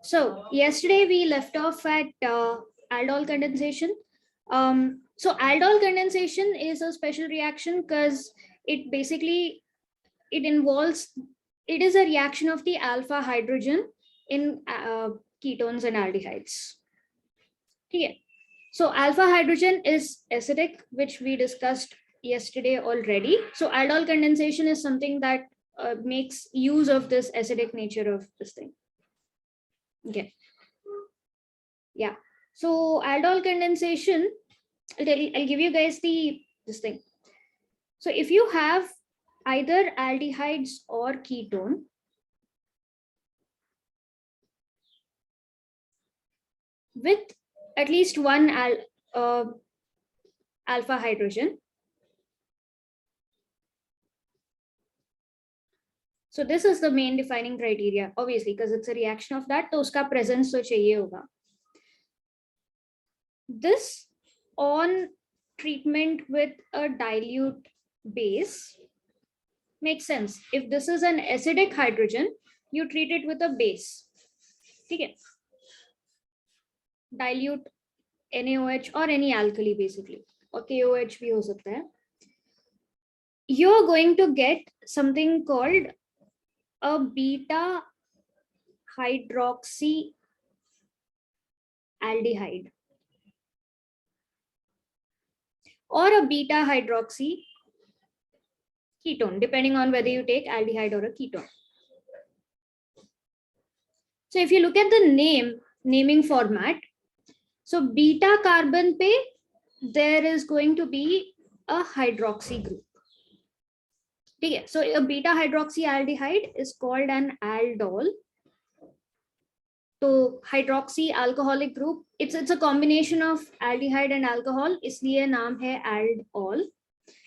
So yesterday we left off at aldol condensation. So aldol condensation is a special reaction because it basically it involves it is a reaction of the alpha hydrogen in ketones and aldehydes. Okay. So alpha hydrogen is acidic, which we discussed yesterday already. So aldol condensation is something that makes use of this acidic nature of this thing. Okay. Yeah. So aldol condensation, I'll give you guys this thing. So if you have either aldehydes or ketone, with at least one alpha hydrogen. So this is the main defining criteria, obviously, because it's a reaction of that, तो उसका presence तो चाहिए होगा. This on treatment with a dilute base makes sense. If this is an acidic hydrogen, you treat it with a base. Okay. Dilute NaOH or any alkali basically, or KOH bhi ho sakta hai. You're going to get something called a beta hydroxy aldehyde or a beta hydroxy ketone, depending on whether you take aldehyde or a ketone. So if you look at the naming format, so beta carbon pe there is going to be a hydroxy group. Okay, so a beta hydroxy aldehyde is called an aldol. So hydroxy alcoholic group, it's a combination of aldehyde and alcohol, इसलिए नाम है aldol.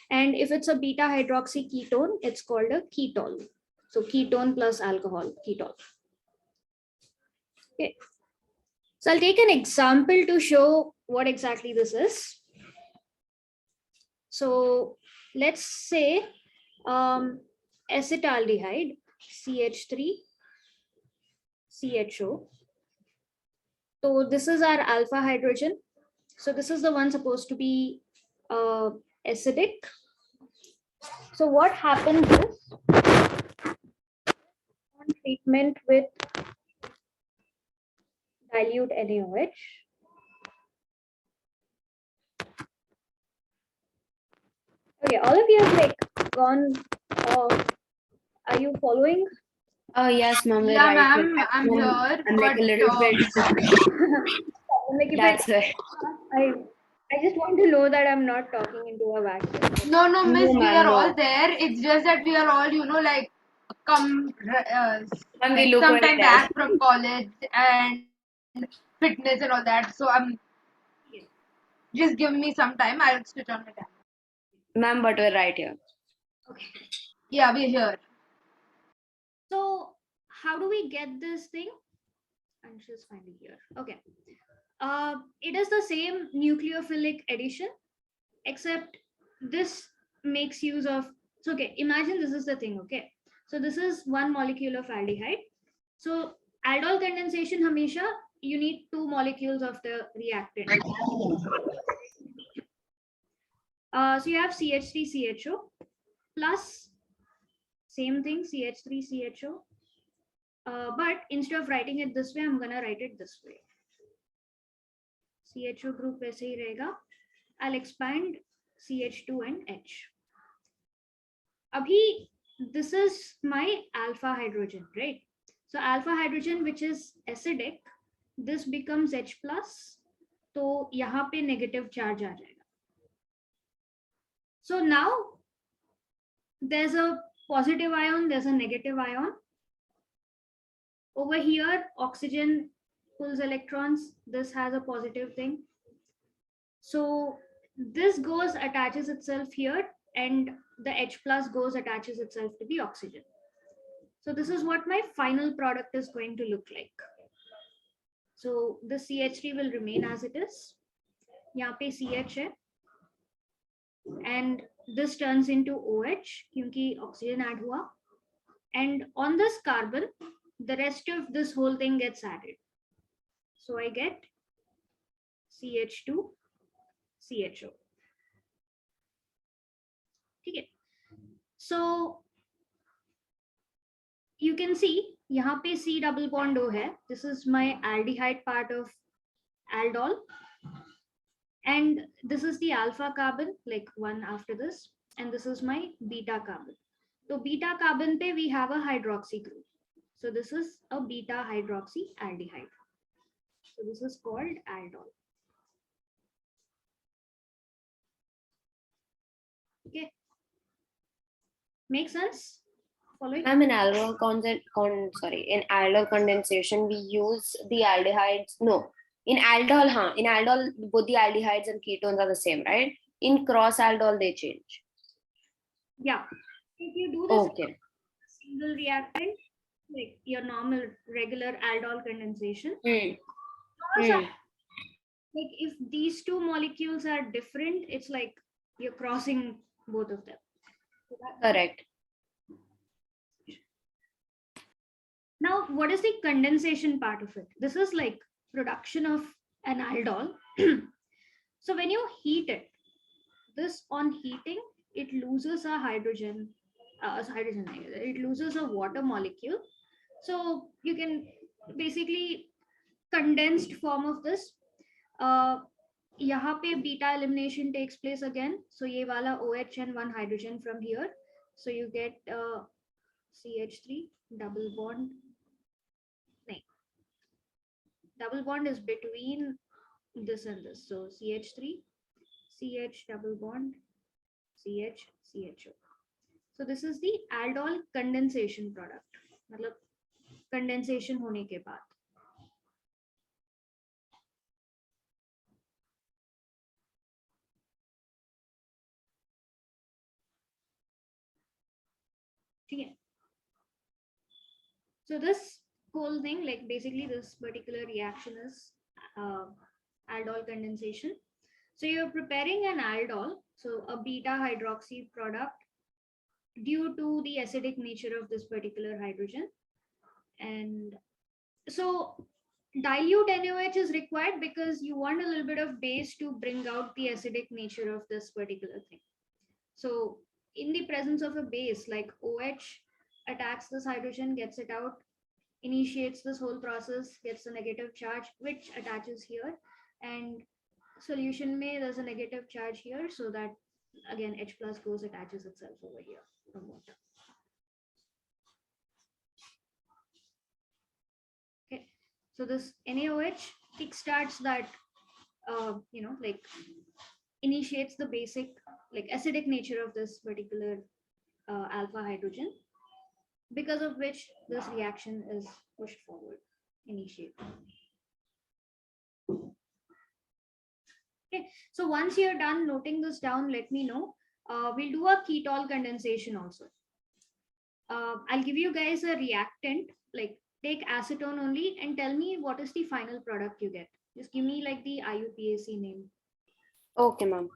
And if it's a beta hydroxy ketone, it's called a ketol. So ketone plus alcohol, ketol. Okay. So I'll take an example to show what exactly this is. So let's say acetaldehyde, CH3, CHO. So this is our alpha hydrogen. So this is the one supposed to be acidic. So what happens is on treatment with dilute NaOH, okay, all of you have like gone are you following? Oh yes, ma'am. Yeah, right. ma'am, I'm here. I'm like a little bit. Like That's it. I just want to know that I'm not talking into a vacuum. No, miss, No, we ma'am, are all no. there. It's just that we are all, like Ma'am, we like look some very time bad. back from college and fitness and all that. So just give me some time. I'll switch on my camera. Ma'am, but we're right here. Okay. Yeah, we're here. So how do we get this thing? And she's finally here. Okay. It is the same nucleophilic addition, except this makes use of. So okay, imagine this is the thing. Okay, so this is one molecule of aldehyde. So aldol condensation, hamesha you need two molecules of the reactant. So you have CH3CHO plus same thing CH3CHO. But instead of writing it this way, I'm gonna write it this way. CHO group वैसे ही रहेगा. I'll expand CH2 and H. Abhi, this is my alpha hydrogen, right? So alpha hydrogen, which is acidic, this becomes H plus. तो यहाँ पे negative charge आ जाएगा. So now there's a positive ion, there's a negative ion. Over here, oxygen pulls electrons. This has a positive thing. So this goes, attaches itself here, and the H plus goes, attaches itself to the oxygen. So this is what my final product is going to look like. So the CH3 will remain as it is. यहाँ पे CH है. And this turns into OH क्योंकि oxygen add हुआ. And on this carbon, the rest of this whole thing gets added. So I get CH2 CHO. Okay. So you can see यहाँ पे C double bond O है. This is my aldehyde part of aldol, and this is the alpha carbon, like one after this, and this is my beta carbon. So beta carbon pe we have a hydroxy group. So this is a beta hydroxy aldehyde. So this is called aldol. Okay. Make sense? Following? In aldol condensation, we use the aldehydes. No, in aldol, both the aldehydes and ketones are the same, right? In cross aldol, they change. Yeah. If you do this Okay. single reactant, like your normal regular aldol condensation, like if these two molecules are different, it's like you're crossing both of them. So correct. Now, what is the condensation part of it? This is like production of an aldol. So when you heat it, this on heating, it loses a hydrogen, it loses a water molecule. So you can basically condensed form of this. यहाँ पे beta elimination takes place again. So ये वाला OH and one hydrogen from here. So you get CH3 double bond. Double bond is between this and this. So CH3, CH double bond, CH, CHO. So this is the aldol condensation product. मतलब condensation होने के बाद. So this whole thing, like basically this particular reaction is aldol condensation. So you're preparing an aldol, so a beta hydroxy product due to the acidic nature of this particular hydrogen. And so dilute NaOH is required because you want a little bit of base to bring out the acidic nature of this particular thing. So in the presence of a base like OH attacks this hydrogen, gets it out, initiates this whole process, gets a negative charge, which attaches here, and solution may there's a negative charge here, so that again H plus goes attaches itself over here from water. Okay, so this NaOH kickstarts that like initiates the basic like acidic nature of this particular alpha hydrogen, because of which this reaction is pushed forward, initiated. Okay, so once you're done noting this down, let me know. We'll do a ketone condensation also. I'll give you guys a reactant, like take acetone only and tell me what is the final product you get. Just give me like the IUPAC name. Okay, ma'am.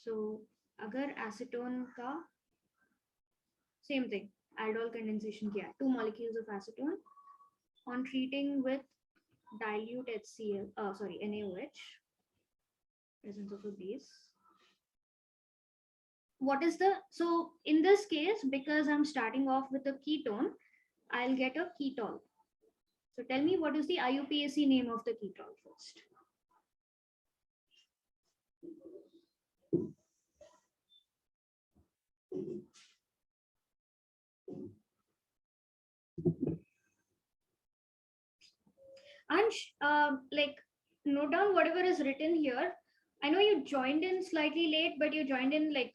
So, agar acetone ka same thing, aldol condensation kiya, 2 molecules of acetone on treating with dilute HCl, NaOH, presence of a base. What is the, so in this case, because I'm starting off with a ketone, I'll get a ketol. So tell me what is the IUPAC name of the ketol first. Ansh, like note down whatever is written here. I know you joined in slightly late, but you joined in like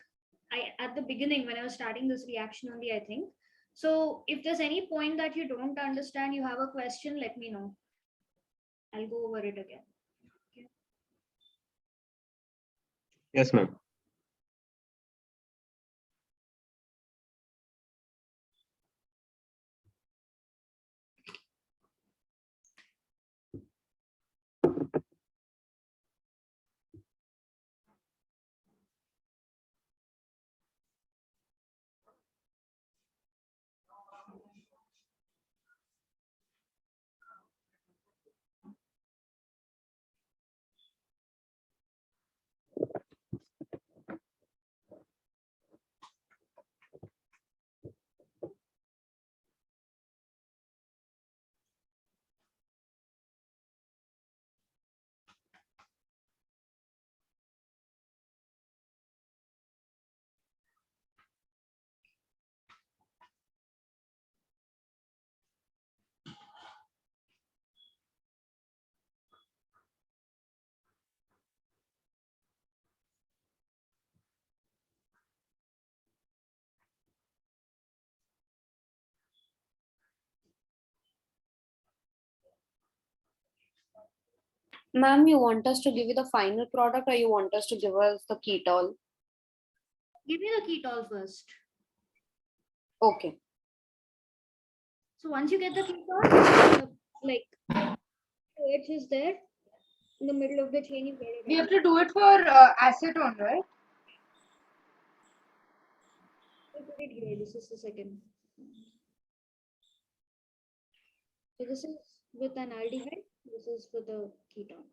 at the beginning when I was starting this reaction only, I think. So if there's any point that you don't understand, you have a question, let me know. I'll go over it again. Okay. Yes, ma'am. Ma'am, you want us to give you the final product or you want us to give us the ketol? Give me the ketol first. Okay. So once you get the ketol, like OH is there in the middle of the chain. You get it. We have to do it for acetone, right? I'll put it here. This is the second. So this is with an aldehyde. This is with a ketone.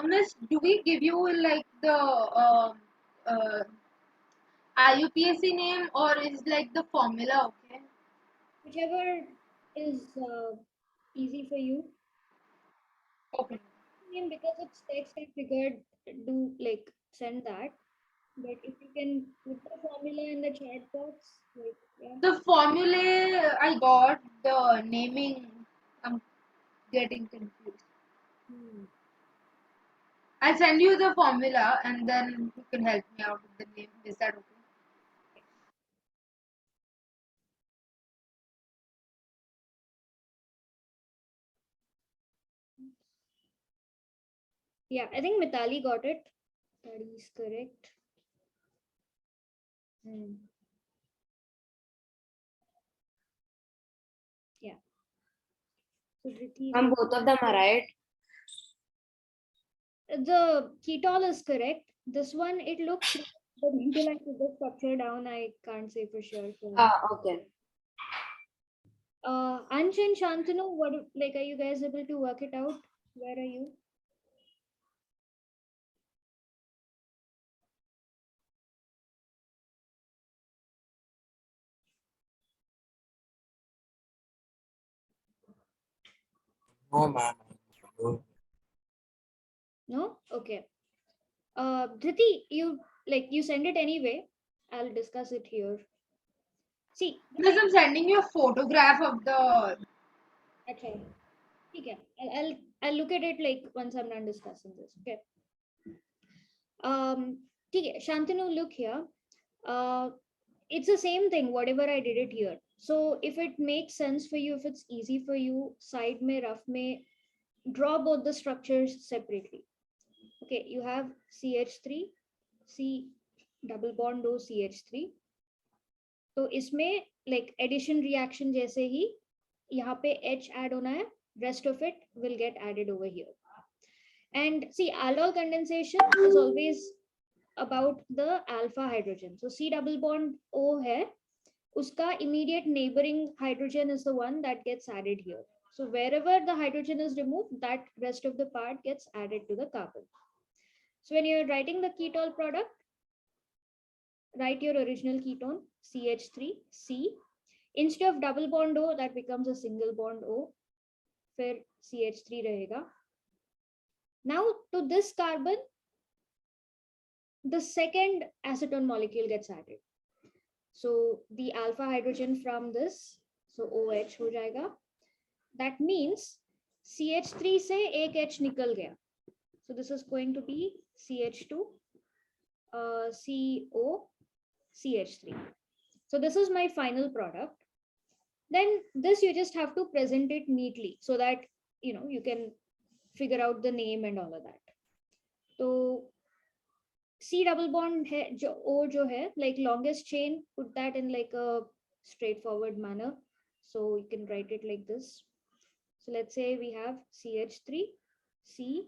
Miss, do we give you like the IUPAC name or is like the formula? Okay. Whichever is easy for you. Okay. Name because it's text, I figured do like send that. But if you can put the formula in the chat box, like yeah. The formula I got, the naming, I'm getting confused. Hmm. I'll send you the formula and then you can help me out with the name. Is that okay? Yeah, I think Mitali got it. That is correct. Hmm. Yeah. So Dhritis Ma'am, is both of them are right. the ketol is correct. This one it looks but until I put the structure down, I can't say for sure. So Okay. Ansh and Shantanu, what like are you guys able to work it out? Where are you? No, ma'am. No? Okay. Dhriti, you like you send it anyway. I'll discuss it here. See, Miss, I'm sending you a photograph of the. okay. Okay. I'll look at it like once I'm done discussing this. Okay. Okay, Shantanu, look here. Uh, it's the same thing, whatever I did it here. So if it makes sense for you, if it's easy for you, side may, rough may, draw both the structures separately. Okay, you have CH3, C double bond O CH3. तो इसमें like addition reaction जैसे ही यहाँ पे H add होना है, rest of it will get added over here. And see, aldol condensation is always about the alpha hydrogen. So C double bond O है, uska immediate neighboring hydrogen is the one that gets added here. So wherever the hydrogen is removed, that rest of the part gets added to the carbon. So when you're writing the ketone product, write your original ketone CH3C. Instead of double bond O, that becomes a single bond O. फिर CH3 रहेगा. Now to this carbon, the second acetone molecule gets added. So the alpha hydrogen from this, so OH हो जाएगा. That means CH3 से एक H निकल गया. So this is going to be CH2, CO, CH3. So this is my final product. Then this you just have to present it neatly so that you can figure out the name and all of that. So C double bond है जो O जो है, like longest chain, put that in like a straightforward manner. So you can write it like this. So let's say we have CH3, C,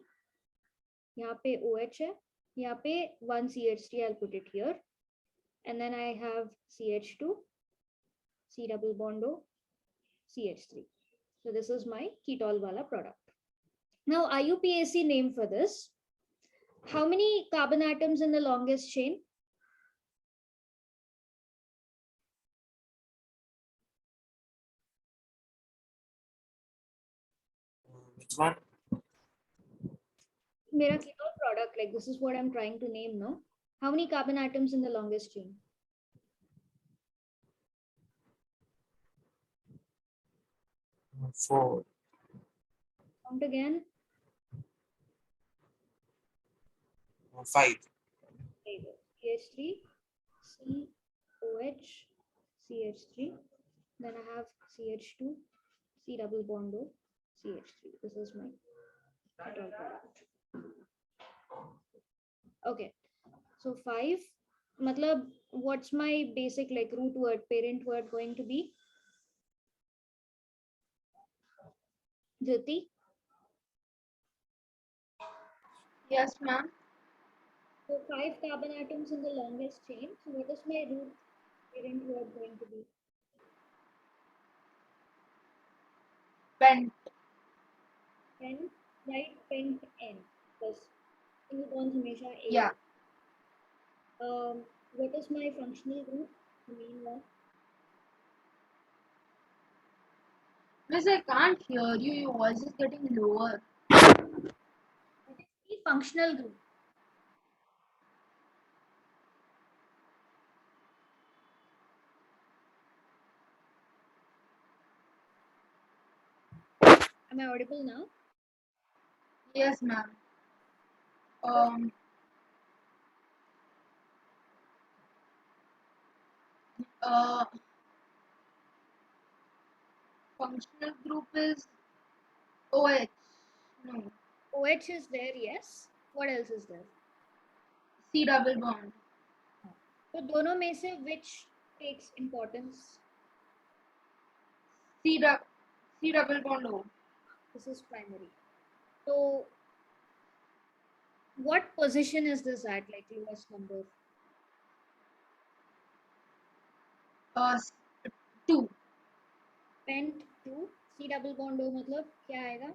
यहाँ पे OH है, यहाँ पे one CH3, I'll put it here. And then I have CH2, C double bond O, CH3. So this is my ketol wala product. Now IUPAC name for this. How many carbon atoms in the longest chain? Which one? Mera ketol product, like this is what I'm trying to name now. How many carbon atoms in the longest chain? 4. Count again. 5. CH3, COH, CH3. Then I have CH2, C double bond O, CH3. This is my ketol product. Okay. So 5. Matlab, what's my basic like root word, parent word going to be? Dhriti? Yes, ma'am. So 5 carbon atoms in the longest chain. So what is my root parent word going to be? Pent. Pent, right? Pent N. Because single bonds हमेशा A. Yeah. What is my functional group? The main one. Miss, I can't hear you. Your voice is getting lower. What is the functional group? Am I audible now? Yes, ma'am. Uh, Functional group is OH. No. OH is there, yes. What else is there? C double bond. So दोनों में से which takes importance? C double bond O. This is primary. So what position is this at, like lowest number? 2. Pent 2, C double bond O मतलब क्या आएगा?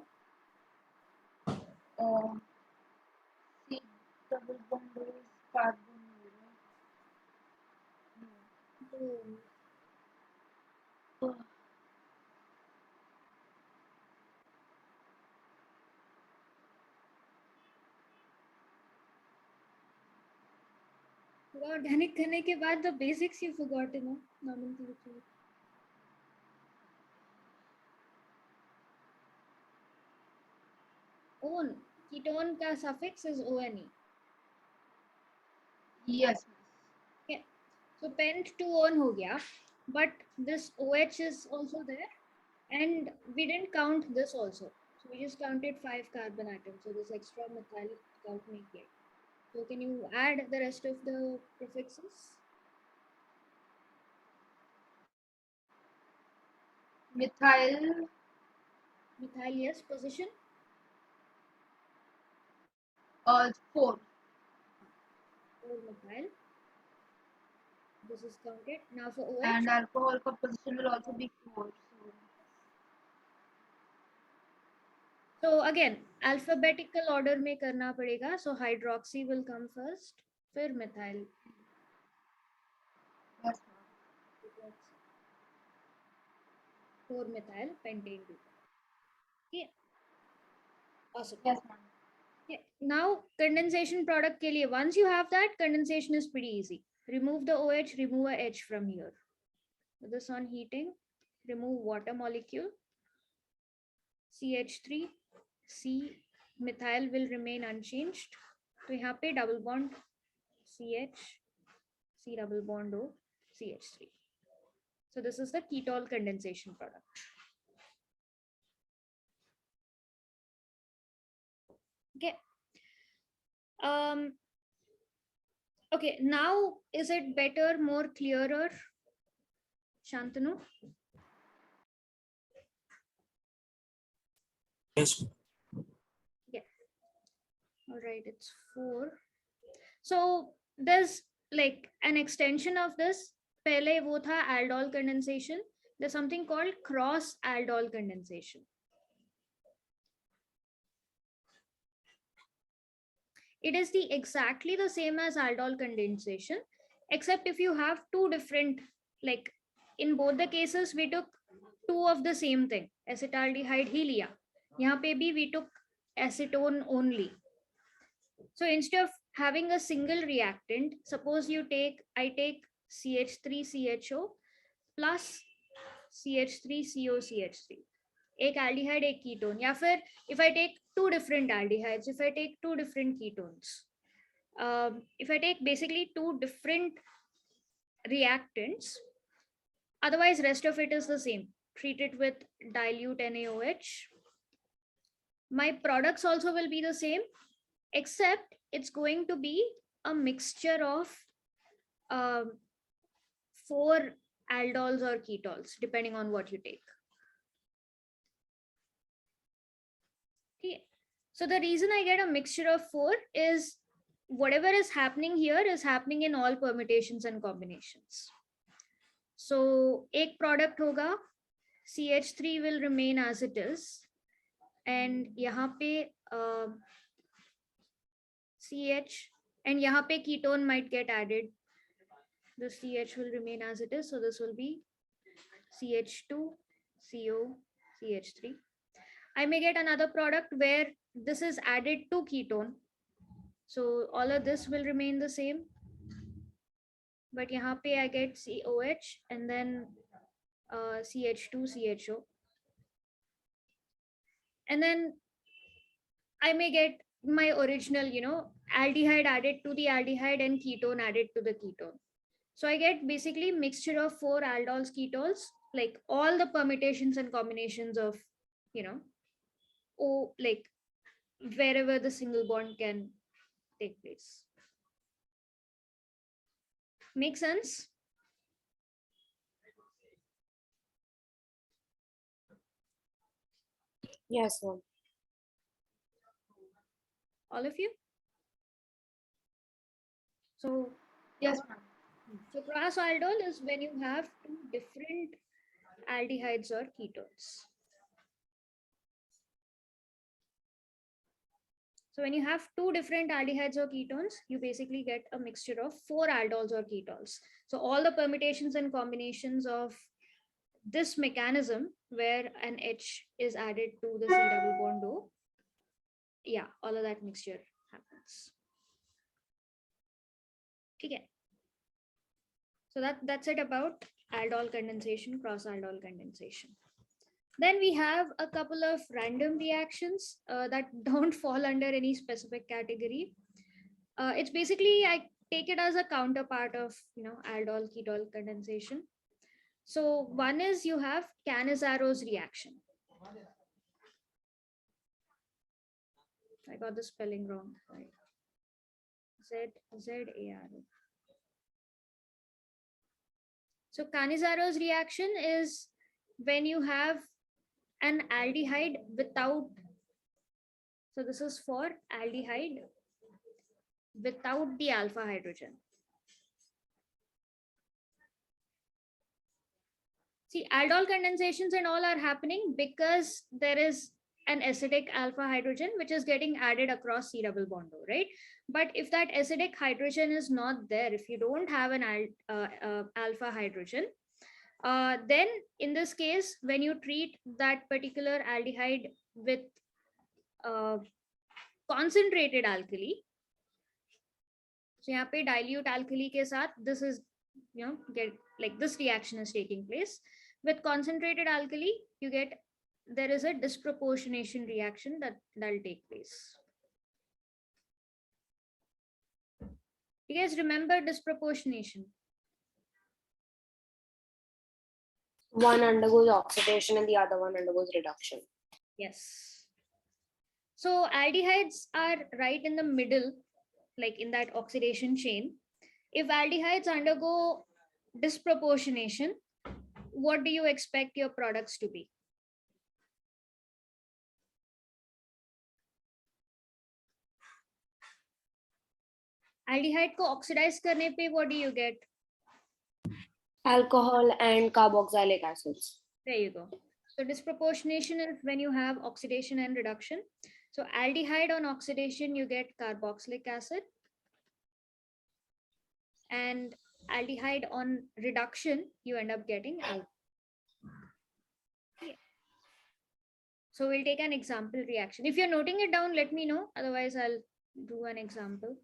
C double bond O is carbon. तो पूरा organic करने के बाद the basics you forgotten, no? Nomenclature. On. Ketone का suffix is ONE. Yes. Okay. So pent 2 on हो गया, but this OH is also there, and we didn't count this also. So we just counted 5 carbon atoms. So this extra methyl count नहीं किया. So can you add the rest of the prefixes? Methyl. Methyl, yes. Position? 4. 4 methyl. This is counted. Now for OH. And alcohol composition will also be 4. So So again, alphabetical order में करना पड़ेगा. So hydroxy will come first, फिर methyl. Yes, ma'am. 4-methyl pentane group. Okay. Awesome. Yes, ma'am. Okay. Now condensation product के लिए, once you have that, condensation is pretty easy. Remove the OH, remove a H from here. With this on heating, remove water molecule. CH3, C, methyl will remain unchanged. तो यहाँ पे double bond CH, C double bond O, CH3. So this is the ketone condensation product. Okay. Okay, now is it better, more clearer, Shantanu? Yes. Yeah. All right, it's 4. So there's like an extension of this. Pehle wo tha aldol condensation. There's something called cross aldol condensation. It is exactly the same as aldol condensation, except if you have two different, like in both the cases, we took two of the same thing, acetaldehyde he liya. Yahan pe bhi we took acetone only. So instead of having a single reactant, suppose I take CH3CHO plus CH3COCH3. एक aldehyde, एक ketone. या फिर if I take two different aldehydes, if I take two different ketones, if I take basically two different reactants, otherwise rest of it is the same. Treat it with dilute NaOH. My products also will be the same, except it's going to be a mixture of 4 aldols or ketols, depending on what you take. Okay. So the reason I get a mixture of 4 is whatever is happening here is happening in all permutations and combinations. So एक product होगा, CH3 will remain as it is, and यहाँ पे CH, and यहाँ पे ketone might get added. The CH will remain as it is, so this will be CH2, CO, CH3. I may get another product where this is added to ketone. So all of this will remain the same. But यहाँ पे I get COH and then CH2, CHO. And then I may get my original, aldehyde added to the aldehyde and ketone added to the ketone. So I get basically mixture of 4 aldols, ketols, like all the permutations and combinations of, like wherever the single bond can take place. Make sense? Yes, ma'am. All of you? So Yes, ma'am. So cross aldol is when you have two different aldehydes or ketones. So when you have two different aldehydes or ketones, you basically get a mixture of 4 aldols or ketols. So all the permutations and combinations of this mechanism where an H is added to the C double bond O, yeah, all of that mixture happens. Okay. So that's it about aldol condensation, cross aldol condensation. Then we have a couple of random reactions that don't fall under any specific category. It's basically, I take it as a counterpart of, aldol ketol condensation. So one is you have Canizaro's reaction. I got the spelling wrong. Right. Z-A-R-O. So Canizaro's reaction is when you have an aldehyde without, so this is for aldehyde without the alpha hydrogen. See, aldol condensations and all are happening because there is an acidic alpha hydrogen which is getting added across C double bond O, right? But if that acidic hydrogen is not there, if you don't have an alpha hydrogen, then in this case, when you treat that particular aldehyde with concentrated alkali, so यहाँ पे dilute alkali के साथ, this is, get like this reaction is taking place. With concentrated alkali, you get, there is a disproportionation reaction that'll take place. You guys remember disproportionation? One undergoes oxidation and the other one undergoes reduction. Yes. So aldehydes are right in the middle, like in that oxidation chain. If aldehydes undergo disproportionation, what do you expect your products to be? Aldehyde को oxidize करने पे what do you get? Alcohol and carboxylic acids. There you go. So disproportionation is when you have oxidation and reduction. So aldehyde on oxidation, you get carboxylic acid. And aldehyde on reduction, you end up getting alcohol. Yeah. So we'll take an example reaction. If you're noting it down, let me know. Otherwise, I'll do an example.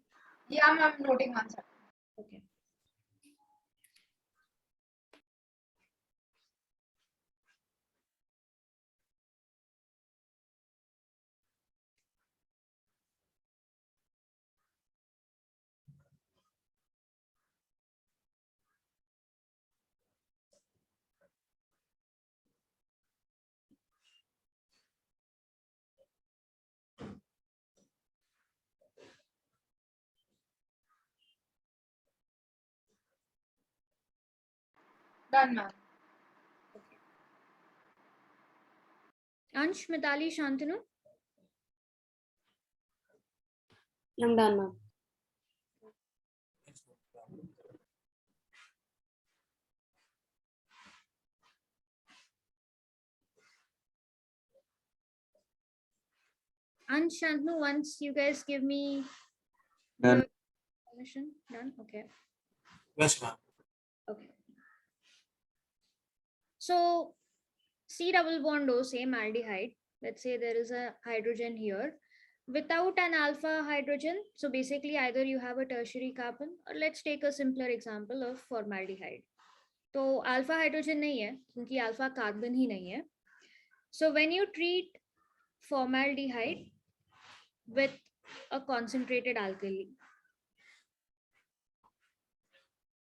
Yeah, I'm noting one second. Okay. Done, ma'am. Ansh, Mitali, Shantanu? I'm done, ma'am. Ansh, Shantanu, once you guys give me Done. your permission. Done? Okay. Yes, ma'am. Okay. So C double bond O, same aldehyde. Let's say there is a hydrogen here without an alpha hydrogen. So basically either you have a tertiary carbon, or let's take a simpler example of formaldehyde. So alpha hydrogen नहीं है क्योंकि alpha carbon ही नहीं है. So when you treat formaldehyde with a concentrated alkali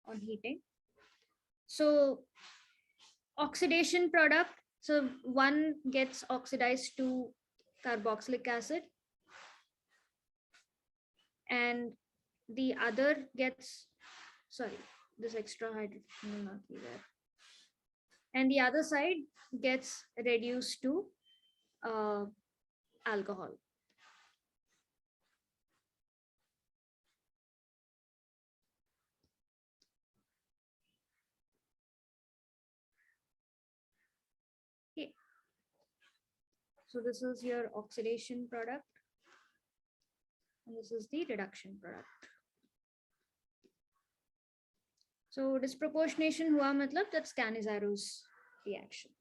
on heating, so oxidation product, so one gets oxidized to carboxylic acid and the other gets, sorry, this extra hydrogen will not be there, and the other side gets reduced to alcohol. Okay. So this is your oxidation product and this is the reduction product. So disproportionation हुआ मतलब that's Canizaro's reaction.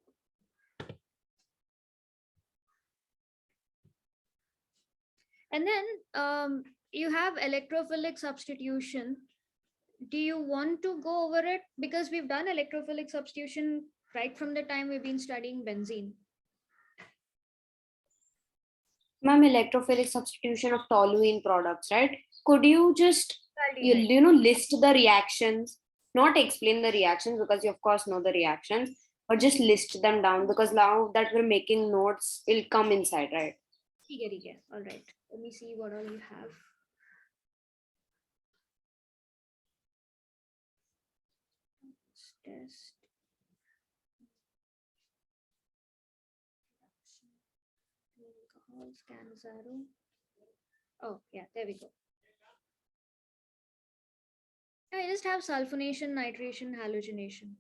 And then you have electrophilic substitution. Do you want to go over it? Because we've done electrophilic substitution right from the time we've been studying benzene. Ma'am, electrophilic substitution of toluene products, right? Could you just list the reactions, not explain the reactions because you of course know the reactions, but just list them down because now that we're making notes, it'll come inside, right? Okay. All right. Let me see what all you have. Test. Alcohols, Canizaro. Oh, yeah, there we go. I just have sulfonation, nitration, halogenation.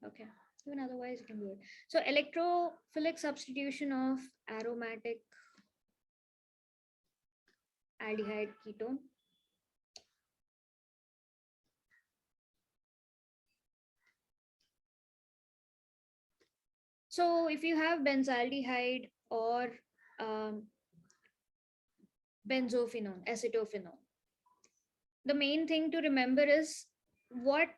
Okay. Even otherwise, you can do it. So electrophilic substitution of aromatic aldehyde ketone. So if you have benzaldehyde or benzophenone, acetophenone, the main thing to remember is what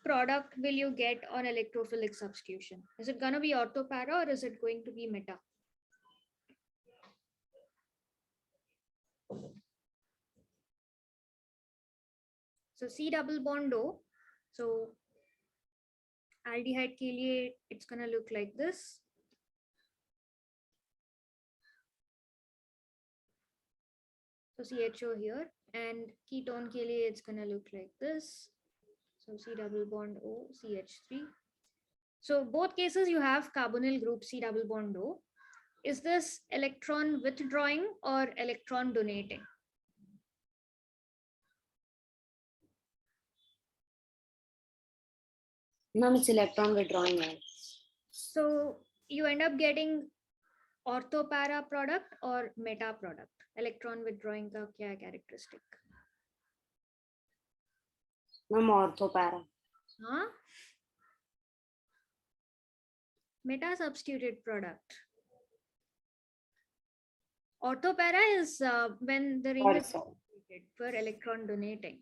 product will you get on electrophilic substitution? Is it going to be orthopara or is it going to be meta? So C double bond O. So aldehyde ke liye it's going to look like this. So CHO here, and ketone ke liye it's going to look like this. So C double bond O, CH3. So both cases you have carbonyl group C double bond O. Is this electron withdrawing or electron donating? Ma'am, it's electron withdrawing. So you end up getting orthopara product or meta product. Electron withdrawing का क्या है characteristic? Ma'am, orthopara. Huh? Meta substituted product. Orthopara is when the ring is substituted for electron donating.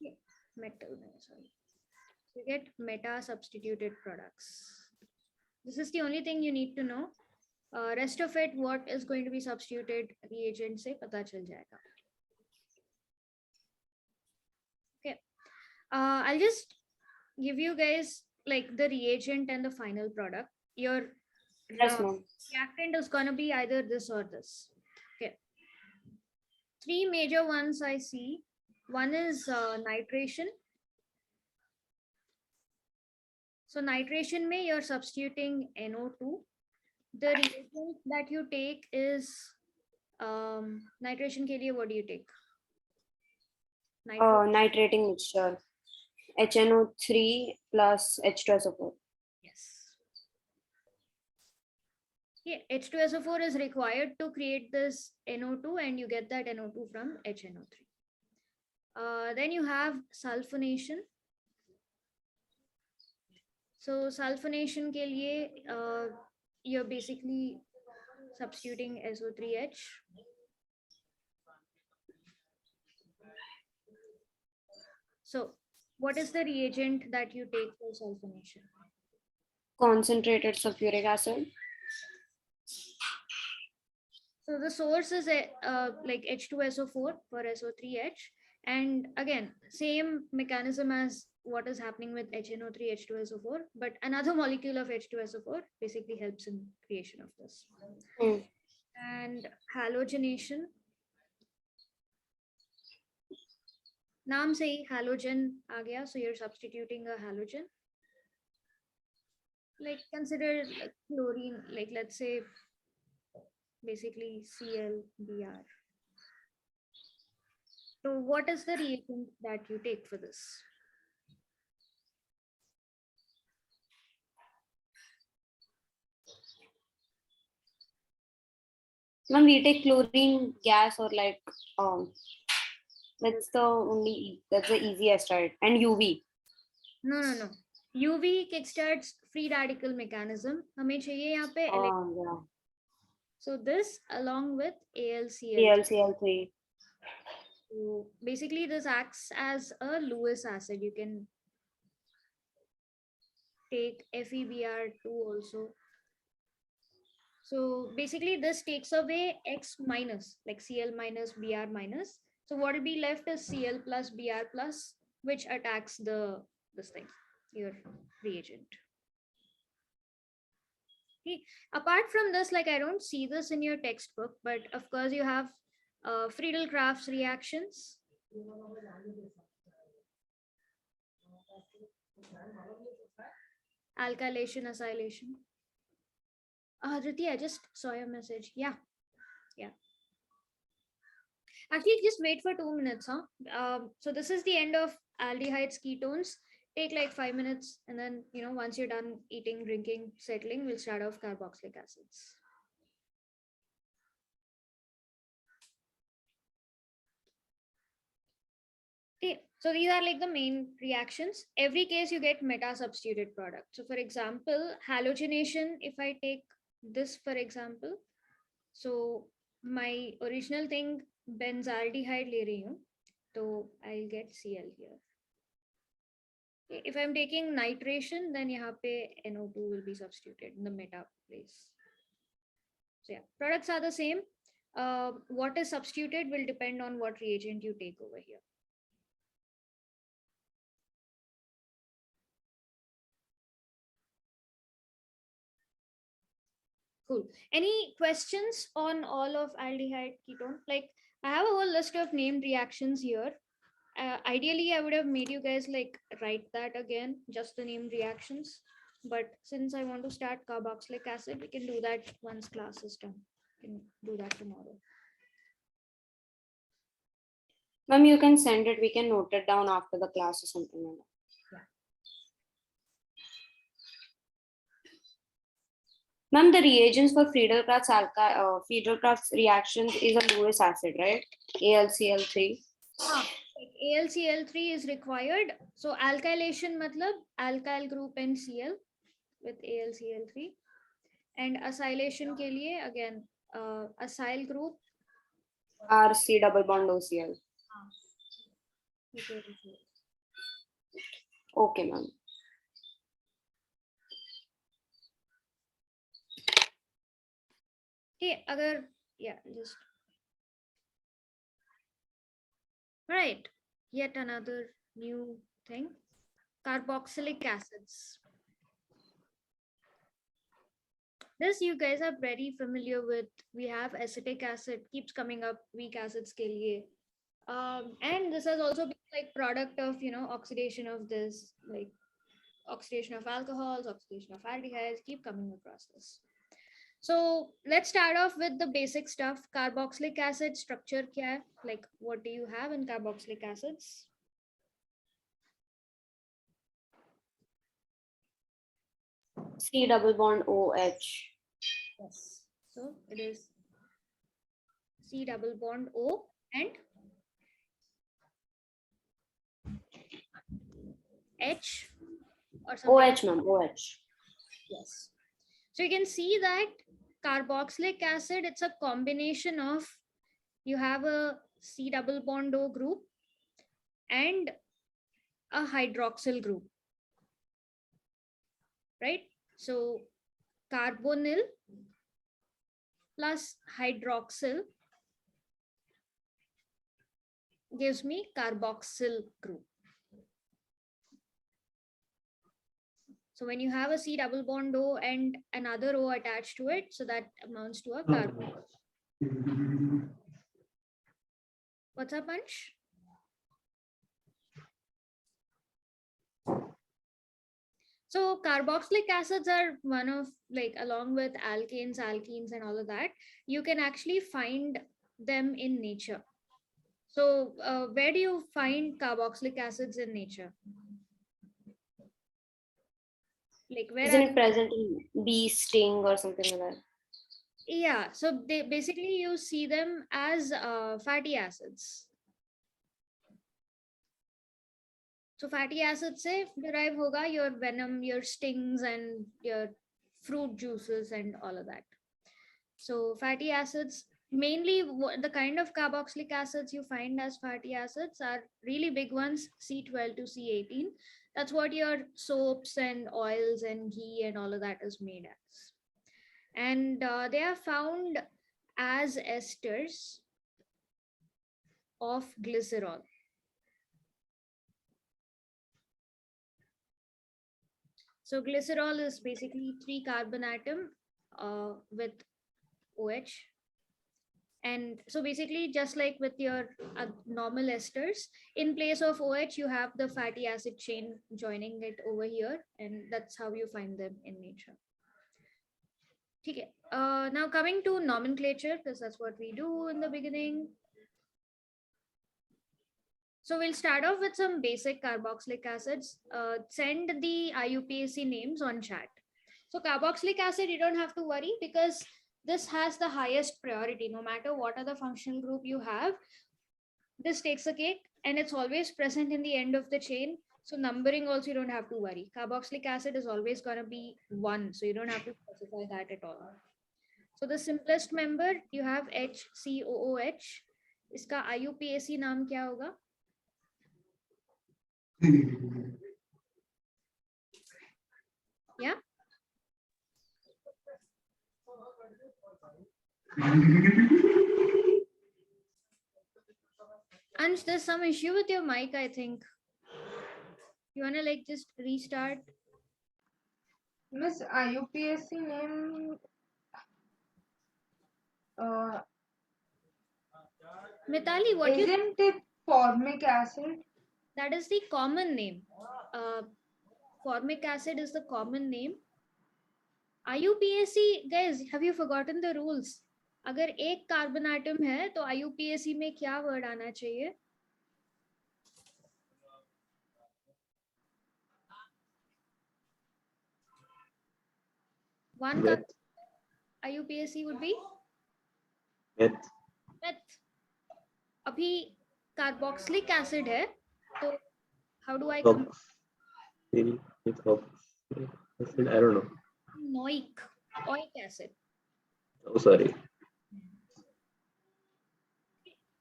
Yeah. Metal, sorry. You get meta substituted products. This is the only thing you need to know. Rest of it, what is going to be substituted reagent से पता चल जाएगा. Okay. I'll just give you guys like the reagent and the final product. Your reactant is going to be either this or this. Okay. Three major ones I see. One is nitration. So nitration mein you're substituting NO2. The reagent that you take is nitration ke liye what do you take? Nitrating mixture. HNO3 plus H2SO4. Yes. Yeah, H2SO4 is required to create this NO2 and you get that NO2 from HNO3. Then you have sulfonation. So sulfonation ke liye you're basically substituting SO3H. So what is the reagent that you take for sulfonation? Concentrated sulfuric acid. So the source is like H2SO4 for SO3H. And again, same mechanism as what is happening with HNO3, H2SO4, but another molecule of H2SO4 basically helps in creation of this. And halogenation. Naam se hi halogen aa gaya, so you're substituting a halogen. Like consider like chlorine, like let's say basically ClBr. So what is the reagent that you take for this? Ma'am, we take chlorine gas or like that's the easiest, right? And UV. No. UV kickstarts free radical mechanism. हमें चाहिए यहाँ पे yeah. So this along with AlCl3. So basically this acts as a Lewis acid. You can take FeBr2 also. So basically this takes away X minus, like Cl minus, Br minus. So what will be left is Cl plus, Br plus, which attacks this thing, your reagent. Okay. Apart from this, like I don't see this in your textbook, but of course you have Friedel-Crafts reactions. Alkylation, acylation. Riti, I just saw your message. Yeah. Actually, just wait for 2 minutes, huh? So this is the end of aldehydes, ketones. take like 5 minutes, and then once you're done eating, drinking, settling, we'll start off carboxylic acids. Okay, so these are like the main reactions. Every case you get meta substituted product. So for example, halogenation, if I take this for example, so my original thing benzaldehyde le rahi hu, so I'll get Cl here. Okay, if I'm taking nitration, then yahan pe NO2 will be substituted in the meta place. So yeah, products are the same. What is substituted will depend on what reagent you take over here. Cool. Any questions on all of aldehyde ketone? Like, I have a whole list of named reactions here. Ideally, I would have made you guys like write that again, just the named reactions. But since I want to start carboxylic acid, we can do that once class is done. We can do that tomorrow. Ma'am, you can send it. We can note it down after the class or something like that. Ma'am, the reagents for Friedel-Crafts reactions is a Lewis acid, right? AlCl3. Like AlCl3 is required. So alkylation matlab alkyl group and Cl with AlCl3. And acylation ke liye again acyl group RC double bond OCl. Okay, ma'am. Okay, agar just right. Yet another new thing. Carboxylic acids. This you guys are very familiar with. We have acetic acid, keeps coming up, weak acids ke liye. And this has also been like product of oxidation of this, like oxidation of alcohols, oxidation of aldehydes, keep coming across this. So let's start off with the basic stuff. Carboxylic acid structure kya hai? Like, what do you have in carboxylic acids? C double bond OH. Yes. So it is C double bond O and H or something. OH, ma'am, OH. Yes. So you can see that carboxylic acid, it's a combination of, you have a C double bond O group and a hydroxyl group, right? So carbonyl plus hydroxyl gives me carboxyl group. So when you have a C double bond O and another O attached to it, so that amounts to a carbon. What's up, Ansh? So carboxylic acids are one of, like, along with alkanes, alkenes, and all of that, you can actually find them in nature. So where do you find carboxylic acids in nature? Like, where Isn't it present in bee sting or something like that? Yeah, so they basically you see them as fatty acids. So fatty acids se derive hoga your venom, your stings, and your fruit juices and all of that. So fatty acids, mainly the kind of carboxylic acids you find as fatty acids are really big ones, C12 to C18. That's what your soaps and oils and ghee and all of that is made as. And they are found as esters of glycerol. So glycerol is basically 3 carbon atom with OH. And so basically, just like with your normal esters, in place of OH, you have the fatty acid chain joining it over here, and that's how you find them in nature. Okay. Now coming to nomenclature, because that's what we do in the beginning. So we'll start off with some basic carboxylic acids. Send the IUPAC names on chat. So carboxylic acid, you don't have to worry because this has the highest priority. No matter what other functional group you have, this takes a cake and it's always present in the end of the chain. So numbering also you don't have to worry. Carboxylic acid is always going to be 1. So you don't have to specify that at all. So the simplest member, you have HCOOH. इसका IUPAC नाम क्या होगा? Yeah. Ansh, there's some issue with your mic, I think. You wanna like just restart? Miss IUPAC name. Mitali, what you? Isn't it formic acid? That is the common name. Formic acid is the common name. IUPAC, guys, have you forgotten the rules? अगर एक carbon atom है तो IUPAC में क्या word आना चाहिए? One IUPAC would be meth. अभी carboxylic acid है तो how do I come? I don't know. Oic acid. Oh, sorry.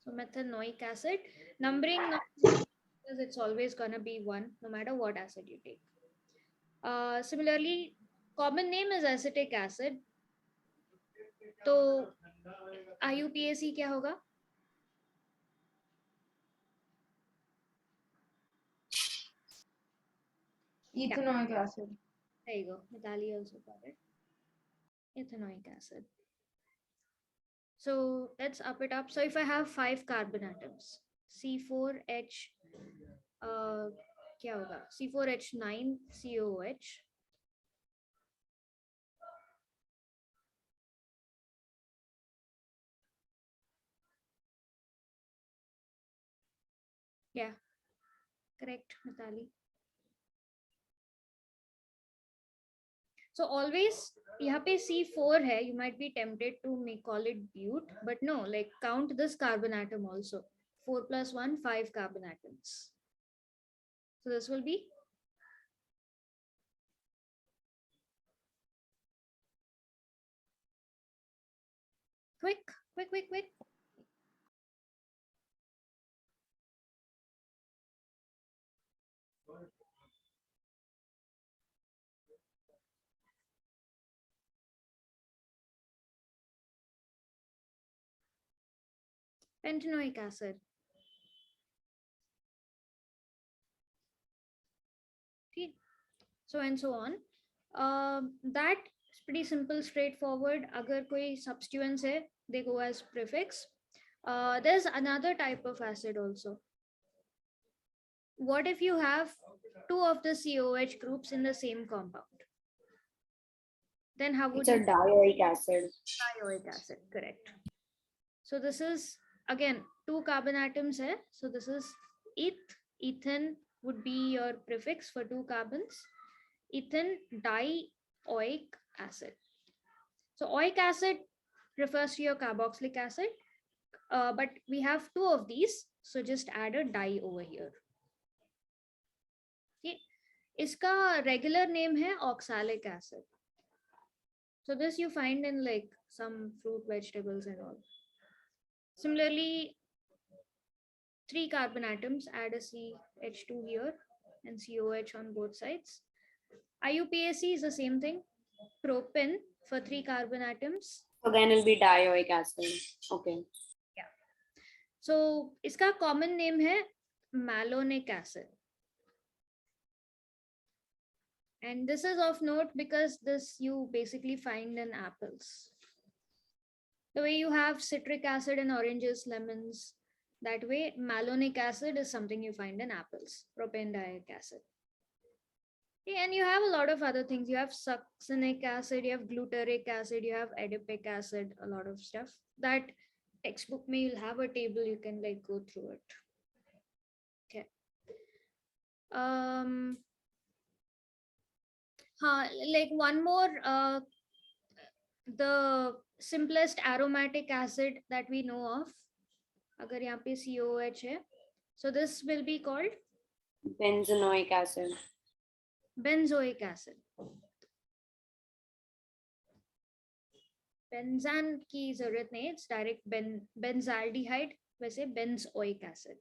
So methanoic acid. Numbering because it's always gonna be 1 no matter what acid you take. Similarly, common name is acetic acid. तो IUPAC क्या होगा? Ethanoic acid. There you go. Mitali also got it. Ethanoic acid. So let's up it up. So if I have 5 carbon atoms, C4H, क्या होगा? C4H9 COOH. Yeah, correct, Mitali. So always यहाँ पे C4 है, you might be tempted to call it but, but no, like count this carbon atom also. 4 plus 1, 5 carbon atoms. So this will be quick. Pentanoic acid. Okay. So and so on. That is pretty simple, straightforward. Agar koi substituents hai, they go as prefix. There's another type of acid also. What if you have 2 of the COH groups in the same compound? Then how would It's a dioic acid. Dioic acid, correct. So this is again 2 carbon atoms hai. So this is ethane would be your prefix for 2 carbons. Ethane dioic acid. So oic acid refers to your carboxylic acid, but we have 2 of these, so just add a di over here. Okay. Iska regular name hai oxalic acid. So this you find in like some fruit, vegetables and all. Similarly, 3 carbon atoms, add a CH2 here and COH on both sides. IUPAC is the same thing. Propane for 3 carbon atoms. Again, it'll be dioic acid. Okay. Yeah. So, iska common name hai malonic acid. And this is of note because this you basically find in apples. The way you have citric acid in oranges, lemons, that way malonic acid is something you find in apples, propane dioic acid. Okay, and you have a lot of other things. You have succinic acid, you have glutaric acid, you have adipic acid, a lot of stuff. That textbook may you'll have a table, you can like go through it. Like one more, the simplest aromatic acid that we know of, agar yahan pe COH hai, so this will be called Benzoic acid. benzoic acid. बेंजान की जरूरत नहीं, it's direct benzaldehyde, वैसे benzoic acid.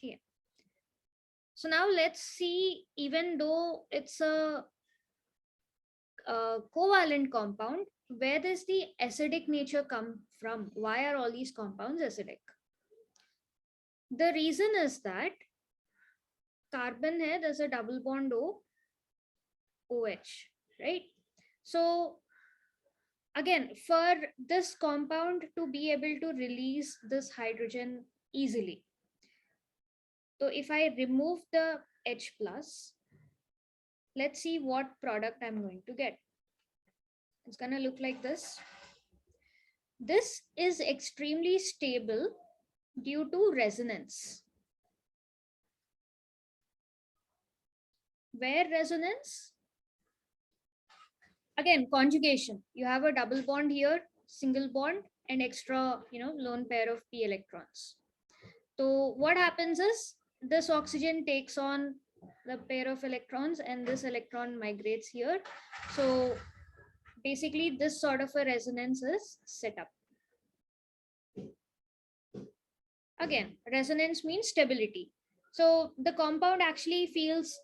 ठीक है. So now let's see, even though it's a covalent compound, where does the acidic nature come from? Why are all these compounds acidic? The reason is that carbon hai, there's a double bond OH, right? So again, for this compound to be able to release this hydrogen easily, so if I remove the H plus, let's see what product I'm going to get. It's going to look like this. This is extremely stable due to resonance. Where resonance? Again, conjugation. You have a double bond here, single bond, and extra, lone pair of p electrons. So what happens is this oxygen takes on the pair of electrons and this electron migrates here. So basically this sort of a resonance is set up. Again, resonance means stability. So the compound actually feels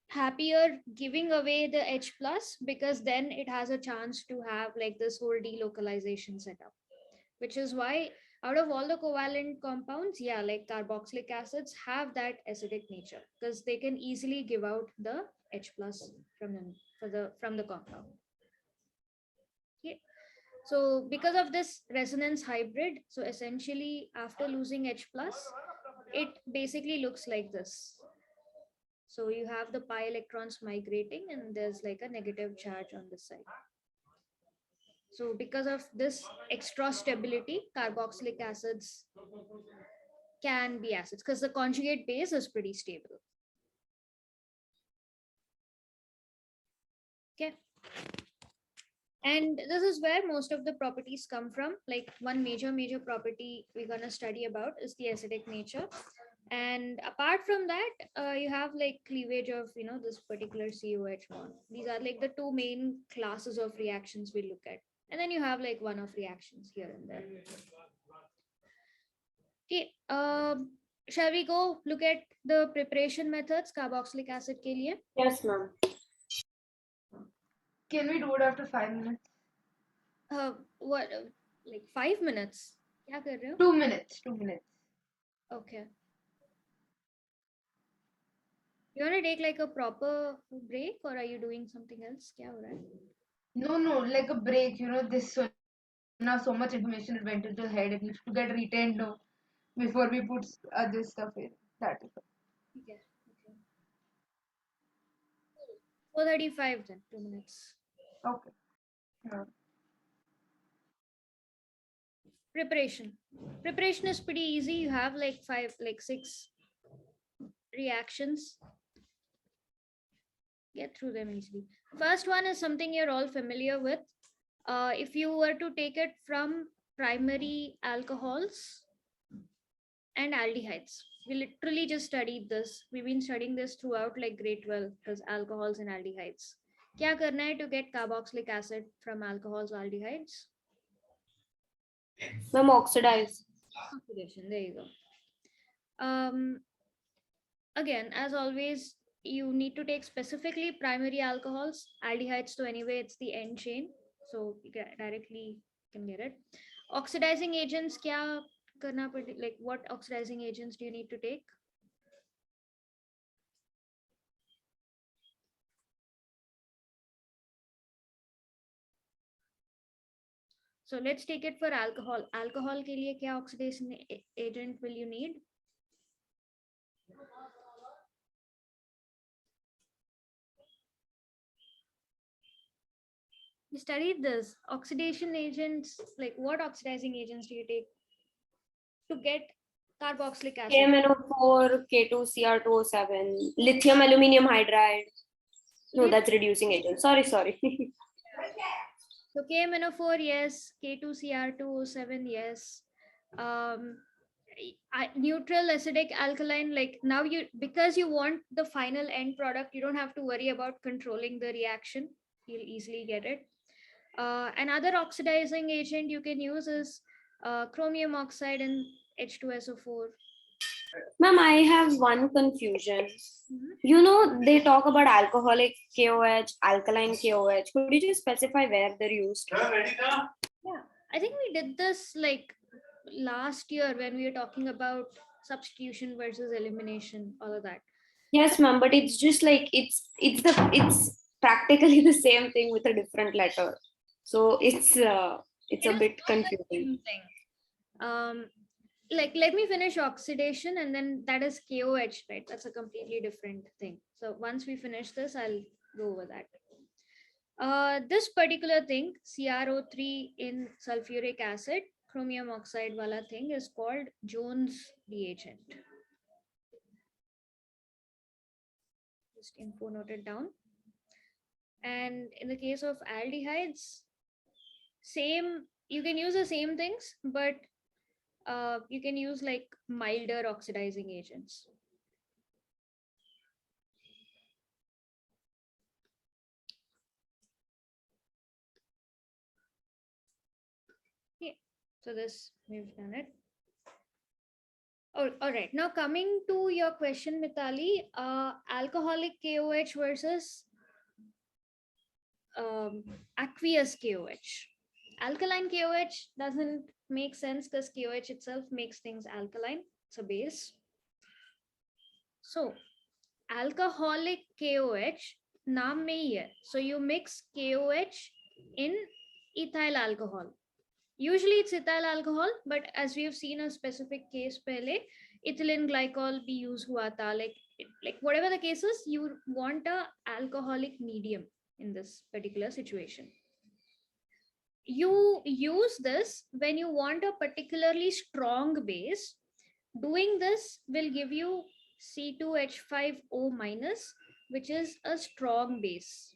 happier giving away the H plus, because then it has a chance to have like this whole delocalization setup, which is why out of all the covalent compounds, yeah, like carboxylic acids have that acidic nature, because they can easily give out the H plus from the compound. Okay. So because of this resonance hybrid, so essentially after losing H plus, it basically looks like this. So you have the pi electrons migrating and there's like a negative charge on this side. So because of this extra stability, carboxylic acids can be acids because the conjugate base is pretty stable. Okay. And this is where most of the properties come from. Like one major property we're going to study about is the acidic nature. And apart from that, you have like cleavage of, this particular COH bond. These are like the two main classes of reactions we look at. And then you have like one-off reactions here and there. Okay, shall we go look at the preparation methods carboxylic acid ke liye? Yes, ma'am. Can we do it after 5 minutes? What, like 5 minutes? Kya kar rahe ho? 2 minutes. 2 minutes. Okay. You want to take like a proper break, or are you doing something else? Kya ho raha hai? No, like a break. This now so much information it went into the head. It needs to get retained before we put other stuff in. That is all. Okay. 4:35 then, 2 minutes. Okay. Yeah. Preparation is pretty easy. You have like 6 reactions. Get through them easily. First one is something you're all familiar with. If you were to take it from primary alcohols and aldehydes, we literally just studied this. We've been studying this throughout like grade 12, because alcohols and aldehydes. Kya karna hai to get carboxylic acid from alcohols or aldehydes? Ma'am, oxidize. Oxidation, there you go. Again, as always, you need to take specifically primary alcohols. Aldehydes, so anyway, it's the end chain, so you directly can get it. Oxidizing agents, kya karna pade, like what oxidizing agents do you need to take? So let's take it for alcohol. Alcohol ke liye kya oxidation agent will you need? We studied this. Oxidation agents, like what oxidizing agents do you take to get Carboxylic acid. KMNO4, K2Cr2O7, lithium aluminium hydride. No, that's reducing agent. Sorry. So KMNO4, yes. K2Cr2O7, yes. Neutral acidic alkaline, like now because you want the final end product, you don't have to worry about controlling the reaction. You'll easily get it. Another oxidizing agent you can use is chromium oxide and H2SO4. Ma'am, I have one confusion. Mhm. They talk about alcoholic KOH, alkaline KOH. Could you just specify where they're used? Yeah, I think we did this like last year when we were talking about substitution versus elimination, all of that. Yes, ma'am, but it's just like it's practically the same thing with a different letter. So it's a It is bit not the confusing. same thing. Like let me finish oxidation and then that is KOH, right? That's a completely different thing. So once we finish this, I'll go over that. This particular thing, CrO3 in sulfuric acid, chromium oxide wala thing, is called Jones reagent. Just info noted down. And in the case of aldehydes, same, you can use the same things, but you can use like milder oxidizing agents. Okay, so this we've done it. Oh, all right. Now coming to your question, Mitali, alcoholic KOH versus aqueous KOH. Alkaline KOH doesn't make sense because KOH itself makes things alkaline. It's a base. So alcoholic KOH, naam mein hi hai. So you mix KOH in ethyl alcohol. Usually it's ethyl alcohol, but as we have seen a specific case pehle, ethylene glycol bhi use hua tha. Like whatever the case is, you want a alcoholic medium in this particular situation. You use this when you want a particularly strong base. Doing this will give you C2H5O minus, which is a strong base.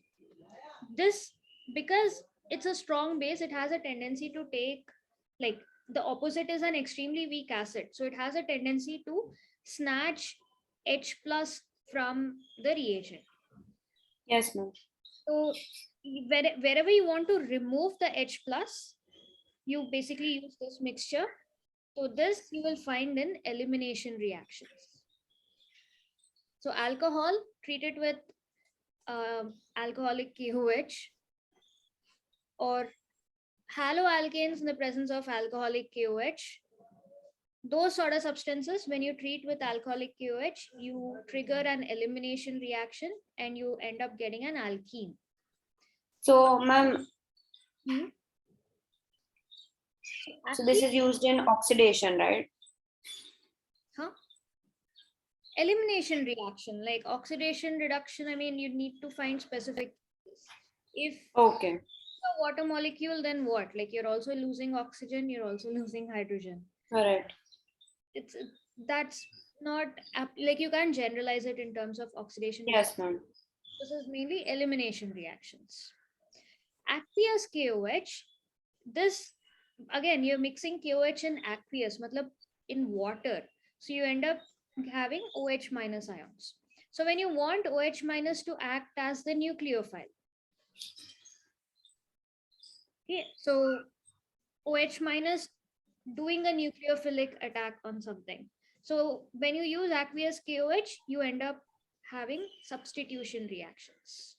This, because it's a strong base, it has a tendency to take, like the opposite is an extremely weak acid. So it has a tendency to snatch H plus from the reagent. Yes, ma'am. So wherever you want to remove the H plus, you basically use this mixture. So this you will find in elimination reactions. So alcohol treated with alcoholic KOH or haloalkanes in the presence of alcoholic KOH. Those sort of substances, when you treat with alcoholic KOH, you trigger an elimination reaction and you end up getting an alkene. So, ma'am, Hmm? so this is used in oxidation, right? Huh? Elimination reaction, like oxidation reduction, I mean, you need to find specific. If Okay. a water molecule, then what? Like you're also losing oxygen, you're also losing hydrogen. Correct. That's not like you can't generalize it in terms of oxidation. Yes, ma'am. This is mainly elimination reactions. Aqueous KOH, this again, you're mixing KOH in aqueous, matlab in water. So you end up having OH minus ions. So when you want OH minus to act as the nucleophile, okay, so OH minus doing a nucleophilic attack on something. So when you use aqueous KOH, you end up having substitution reactions.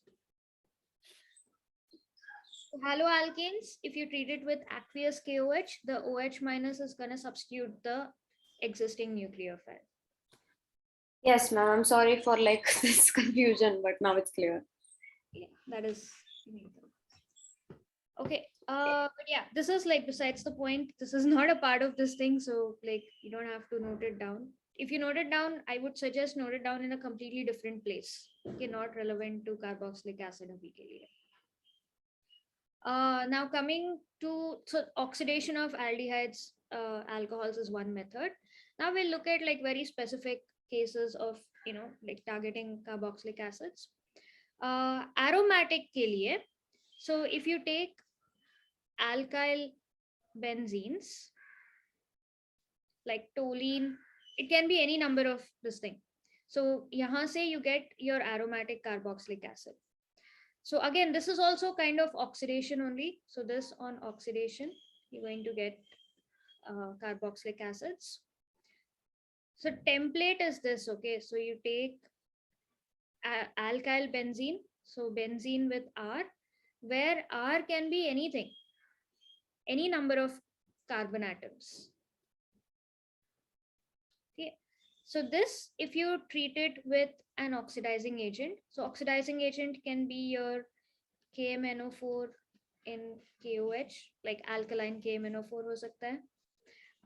Haloalkanes, if you treat it with aqueous KOH, the OH minus is going to substitute the existing nucleophile. Yes, ma'am. I'm sorry for like this confusion, but now it's clear. Yeah, that is okay. But yeah, this is like besides the point. This is not a part of this thing, so like you don't have to note it down. If you note it down, I would suggest note it down in a completely different place. Okay, not relevant to carboxylic acid abhi ke liye. Now coming to, so oxidation of aldehydes, alcohols is one method. Now we'll look at like very specific cases of, like targeting carboxylic acids. Aromatic ke liye, so if you take alkyl benzenes like toluene, it can be any number of this thing. So yahan se you get your aromatic carboxylic acid. So again, this is also kind of oxidation only. So this on oxidation, you're going to get carboxylic acids. So template is this, okay? So you take alkyl benzene, so benzene with R, where R can be anything, any number of carbon atoms. Okay. So this, if you treat it with an oxidizing agent, so oxidizing agent can be your KMNO4 in KOH, like alkaline KMNO4 ho sakta hai.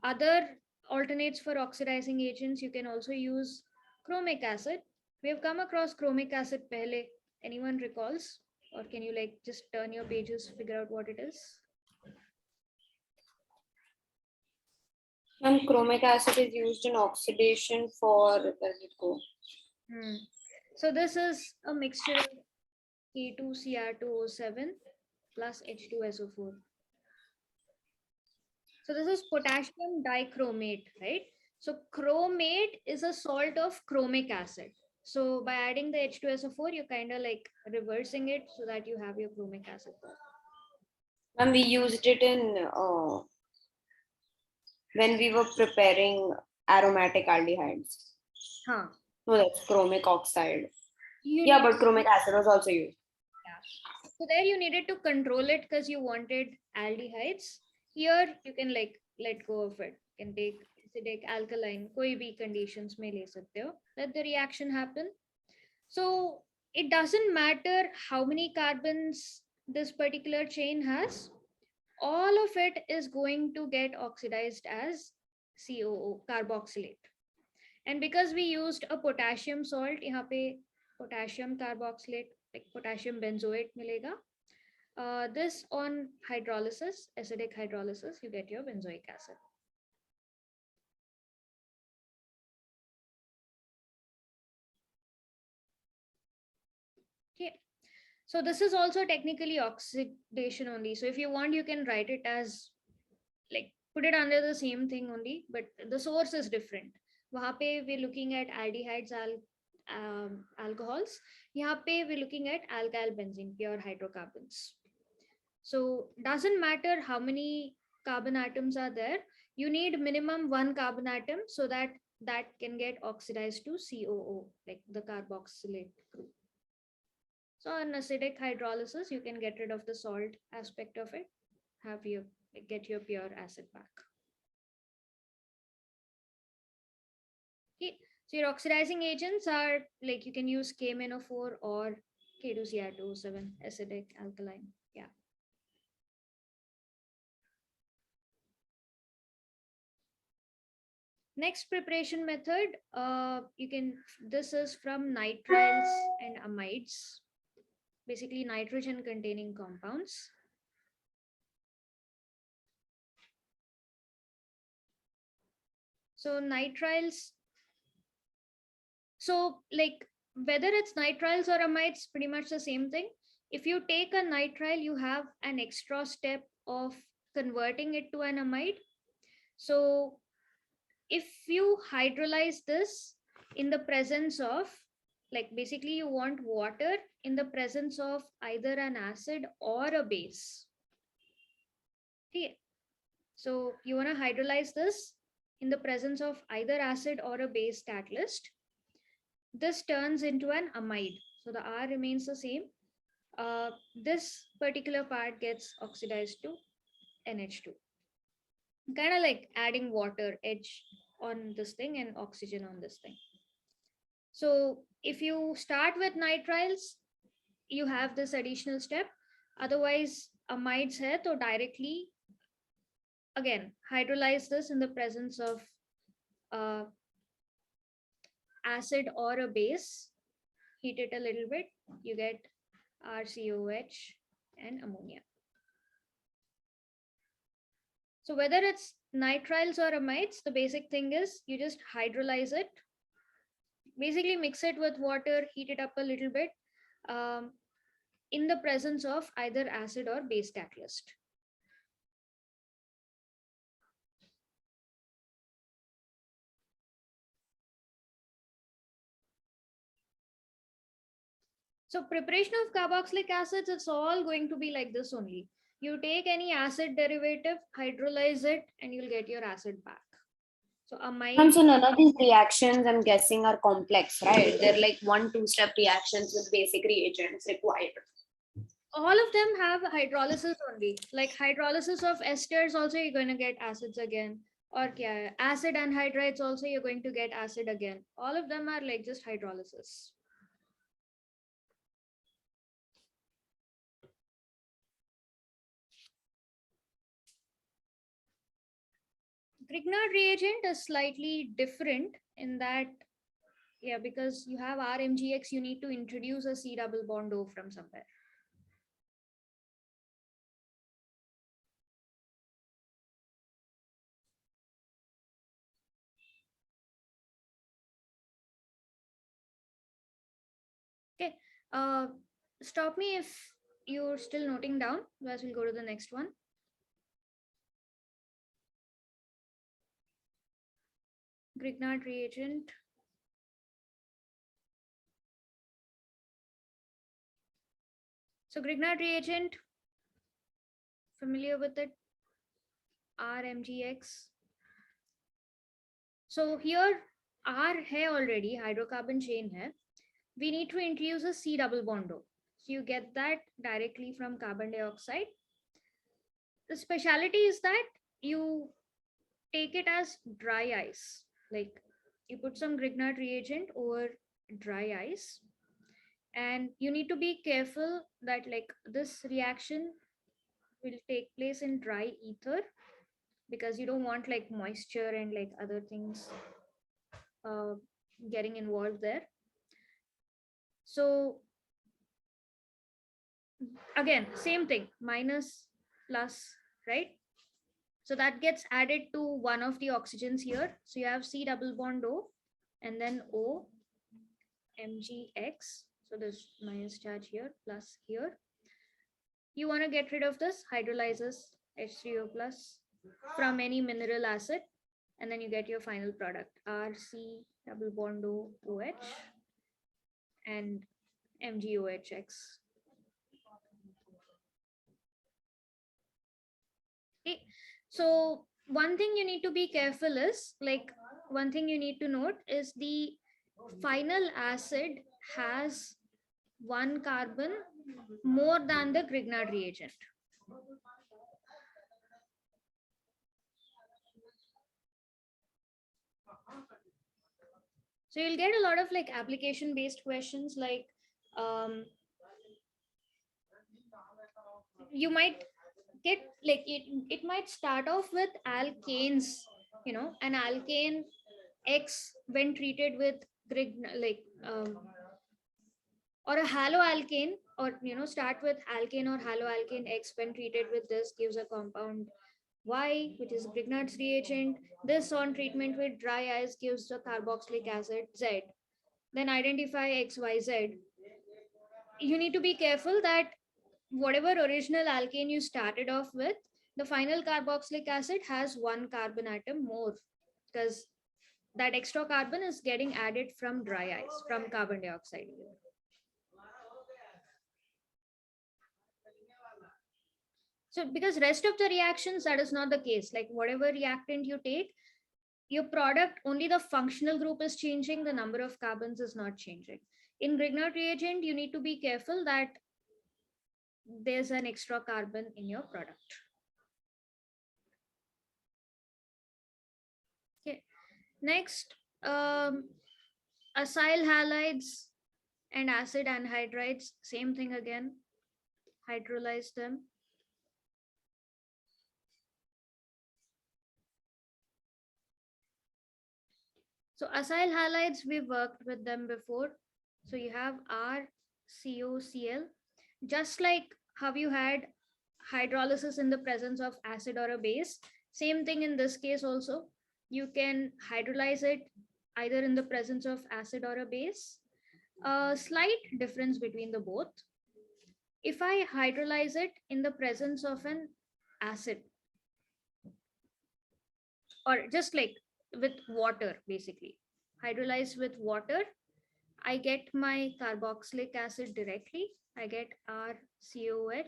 Other alternates for oxidizing agents, you can also use chromic acid. We have come across chromic acid pehle. Anyone recalls? Or can you like just turn your pages, figure out what it is? And chromic acid is used in oxidation for, where does it go? So this is a mixture of K2Cr2O7 plus H2SO4. So this is potassium dichromate, right? So chromate is a salt of chromic acid. So by adding the H2SO4, you're kind of like reversing it so that you have your chromic acid. And we used it in when we were preparing aromatic aldehydes. Huh. No, that's chromic oxide. You Yeah, need- but chromic acid was also used. So there you needed to control it because you wanted aldehydes. Here you can like let go of it. You can take acidic, alkaline, koi bhi conditions mein le sakte ho. Let the reaction happen. So it doesn't matter how many carbons this particular chain has. All of it is going to get oxidized as COO, carboxylate. And because we used a potassium salt, यहाँ पे potassium carboxylate, like potassium benzoate मिलेगा. This on hydrolysis, acidic hydrolysis, you get your benzoic acid. Okay. So this is also technically oxidation only. So if you want, you can write it as like put it under the same thing only, but the source is different. वहाँ पे we're looking at aldehydes, alcohols. यहाँ पे we're looking at alkyl benzene, pure hydrocarbons. So doesn't matter how many carbon atoms are there. You need minimum one carbon atom so that that can get oxidized to COO, like the carboxylate group. So on acidic hydrolysis, you can get rid of the salt aspect of it, have your get your pure acid back. Okay. So your oxidizing agents are like you can use KMNO4 or K2Cr2O7, acidic alkaline. Yeah. Next preparation method, this is from nitriles and amides, basically nitrogen containing compounds. So nitriles, so like whether it's nitriles or amides, pretty much the same thing. If you take a nitrile, you have an extra step of converting it to an amide. So if you hydrolyze this in the presence of, like basically you want water in the presence of either an acid or a base. Okay. So you want to hydrolyze this in the presence of either acid or a base catalyst. This turns into an amide. So the R remains the same. This particular part gets oxidized to NH2. Kind of like adding water, edge on this thing and oxygen on this thing. So if you start with nitriles, you have this additional step. Otherwise, amides hai to directly again hydrolyze this in the presence of acid or a base. Heat it a little bit, you get RCOH and ammonia. So whether it's nitriles or amides, the basic thing is you just hydrolyze it, basically mix it with water, heat it up a little bit, um, in the presence of either acid or base catalyst. So preparation of carboxylic acids, it's all going to be like this only. You take any acid derivative, hydrolyze it, and you'll get your acid back. So amide. So none of these reactions, I'm guessing, are complex, right? They're like 1-2 step reactions with basic reagents required. All of them have hydrolysis only. Like hydrolysis of esters, also you're going to get acids again. Or kya, acid anhydrides, also you're going to get acid again. All of them are like just hydrolysis. Grignard reagent is slightly different in that, yeah, because you have RMGX, you need to introduce a C double bond O from somewhere. Okay, stop me if you're still noting down, otherwise we'll go to the next one. Grignard reagent. So Grignard reagent, familiar with it? RMGX. So here R hai already, hydrocarbon chain hai. We need to introduce a C double bond O. So you get that directly from carbon dioxide. The speciality is that you take it as dry ice. Like you put some Grignard reagent over dry ice. And you need to be careful that like this reaction will take place in dry ether, because you don't want like moisture and like other things uh, getting involved there. So again, same thing, minus plus, right? So that gets added to one of the oxygens here. So you have C double bond O and then O MgX. So there's minus charge here, plus here. You want to get rid of this, hydrolyzes H3O plus from any mineral acid, and then you get your final product, RC double bond O OH and MgOHX. Okay. So one thing you need to be careful is, like, one thing you need to note is the final acid has one carbon more than the Grignard reagent. So you'll get a lot of like application based questions, like you might get like it might start off with alkanes, an alkane X when treated with like or a haloalkane, or start with alkane or haloalkane X when treated with this gives a compound Y, which is Grignard's reagent. This on treatment with dry ice gives the carboxylic acid Z. Then identify XYZ. You need to be careful that whatever original alkane you started off with, the final carboxylic acid has one carbon atom more, because that extra carbon is getting added from dry ice, from carbon dioxide. So because rest of the reactions, that is not the case. Like whatever reactant you take, your product, only the functional group is changing, the number of carbons is not changing. In Grignard reagent, you need to be careful that there's an extra carbon in your product. Okay. Next, acyl halides and acid anhydrides, same thing again. Hydrolyze them. So acyl halides, we've worked with them before. So you have RCOCl, just like how you had hydrolysis in the presence of acid or a base, Same thing in this case also. You can hydrolyze it either in the presence of acid or a base. A slight difference between the both. If I hydrolyze it in the presence of an acid, or just like with water, basically, hydrolyze with water, I get my carboxylic acid directly. I get RCOH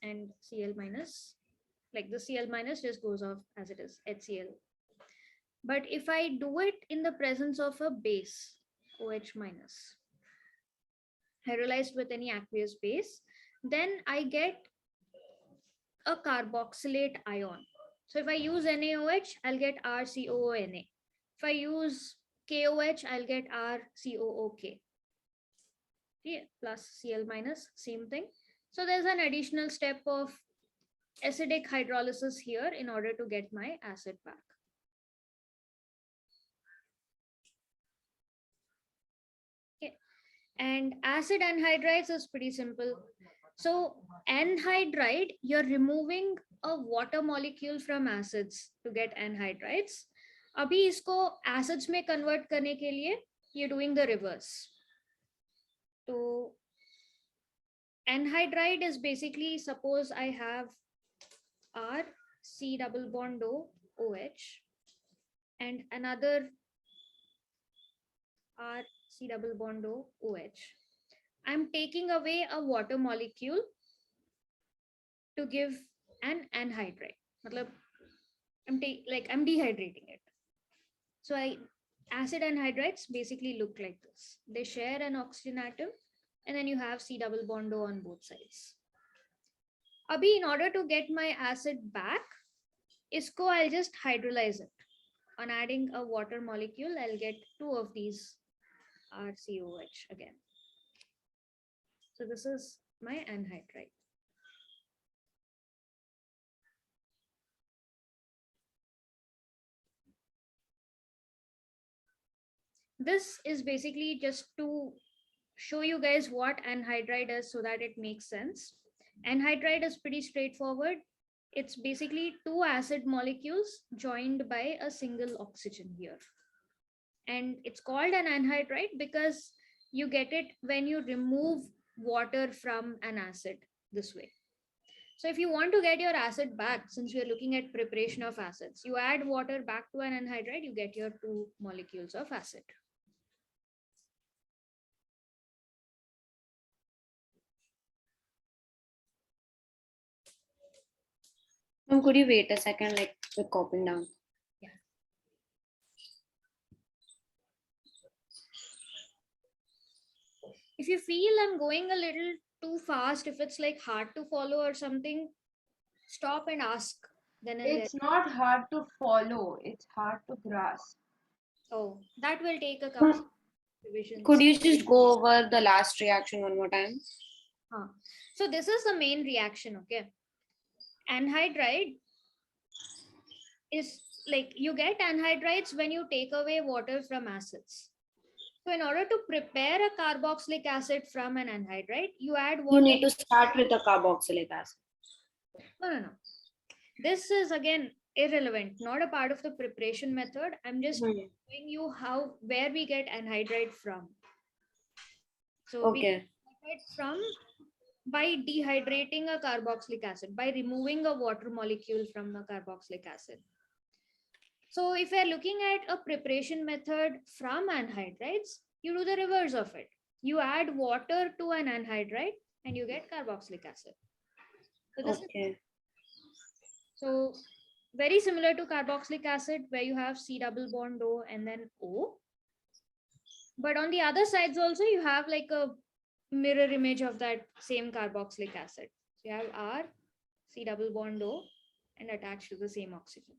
and Cl minus. Like the Cl minus just goes off as it is, HCl. But if I do it in the presence of a base, OH minus, hydrolyzed with any aqueous base, then I get a carboxylate ion. So if I use NaOH, I'll get RCOONA. If I use KOH, I'll get RCOOK. Yeah, plus Cl minus, same thing. So there's an additional step of acidic hydrolysis here in order to get my acid back. Okay. And acid anhydrides is pretty simple. So anhydride, you're removing a water molecule from acids to get anhydrides. अभी इसको acids में convert करने के लिए you're doing the reverse. So anhydride is basically, suppose I have R C double bond O OH and another R C double bond O OH. I'm taking away a water molecule to give an anhydride. Matlab, I'm dehydrating it. So acid anhydrides basically look like this. They share an oxygen atom and then you have C double bond O on both sides. Abhi, in order to get my acid back, isko I'll just hydrolyze it. On adding a water molecule, I'll get two of these RCOH again. So this is my anhydride. This is basically just to show you guys what anhydride is so that it makes sense. Anhydride is pretty straightforward. It's basically two acid molecules joined by a single oxygen here. And it's called an anhydride because you get it when you remove water from an acid this way. So if you want to get your acid back, since we are looking at preparation of acids, you add water back to an anhydride, you get your two molecules of acid. Could you wait a second, like we're copying down? Yeah. If you feel I'm going a little too fast, if it's like hard to follow or something, stop and ask. Then and It's not hard to follow, it's hard to grasp. oh, that will take a couple of revisions. Could you just go over the last reaction one more time? So this is the main reaction, okay? Anhydride is like you get anhydrides when you take away water from acids. So in order to prepare a carboxylic acid from an anhydride, you add water. You need to start with the carboxylic acid. No. This is again irrelevant, not a part of the preparation method. I'm just showing you where we get anhydride from. So we get it from by dehydrating a carboxylic acid, by removing a water molecule from a carboxylic acid. So if we're looking at a preparation method from anhydrides, you do the reverse of it. You add water to an anhydride and you get carboxylic acid. So this is so very similar to carboxylic acid where you have C double bond O and then O. But on the other sides also you have like a mirror image of that same carboxylic acid. So you have R, C double bond O and attached to the same oxygen.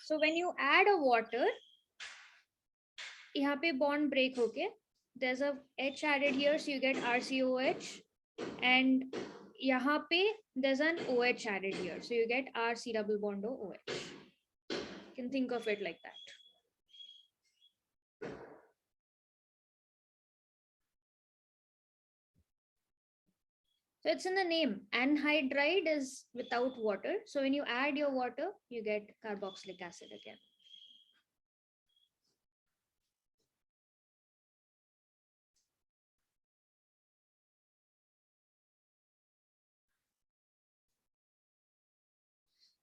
So when you add a water, यहाँ पे bond break होके, there's a H added here, so you get RCOH, and यहाँ पे there's an OH added here, so you get RC double bond OH. You can think of it like that. So it's in the name. Anhydride is without water. So when you add your water, you get carboxylic acid again.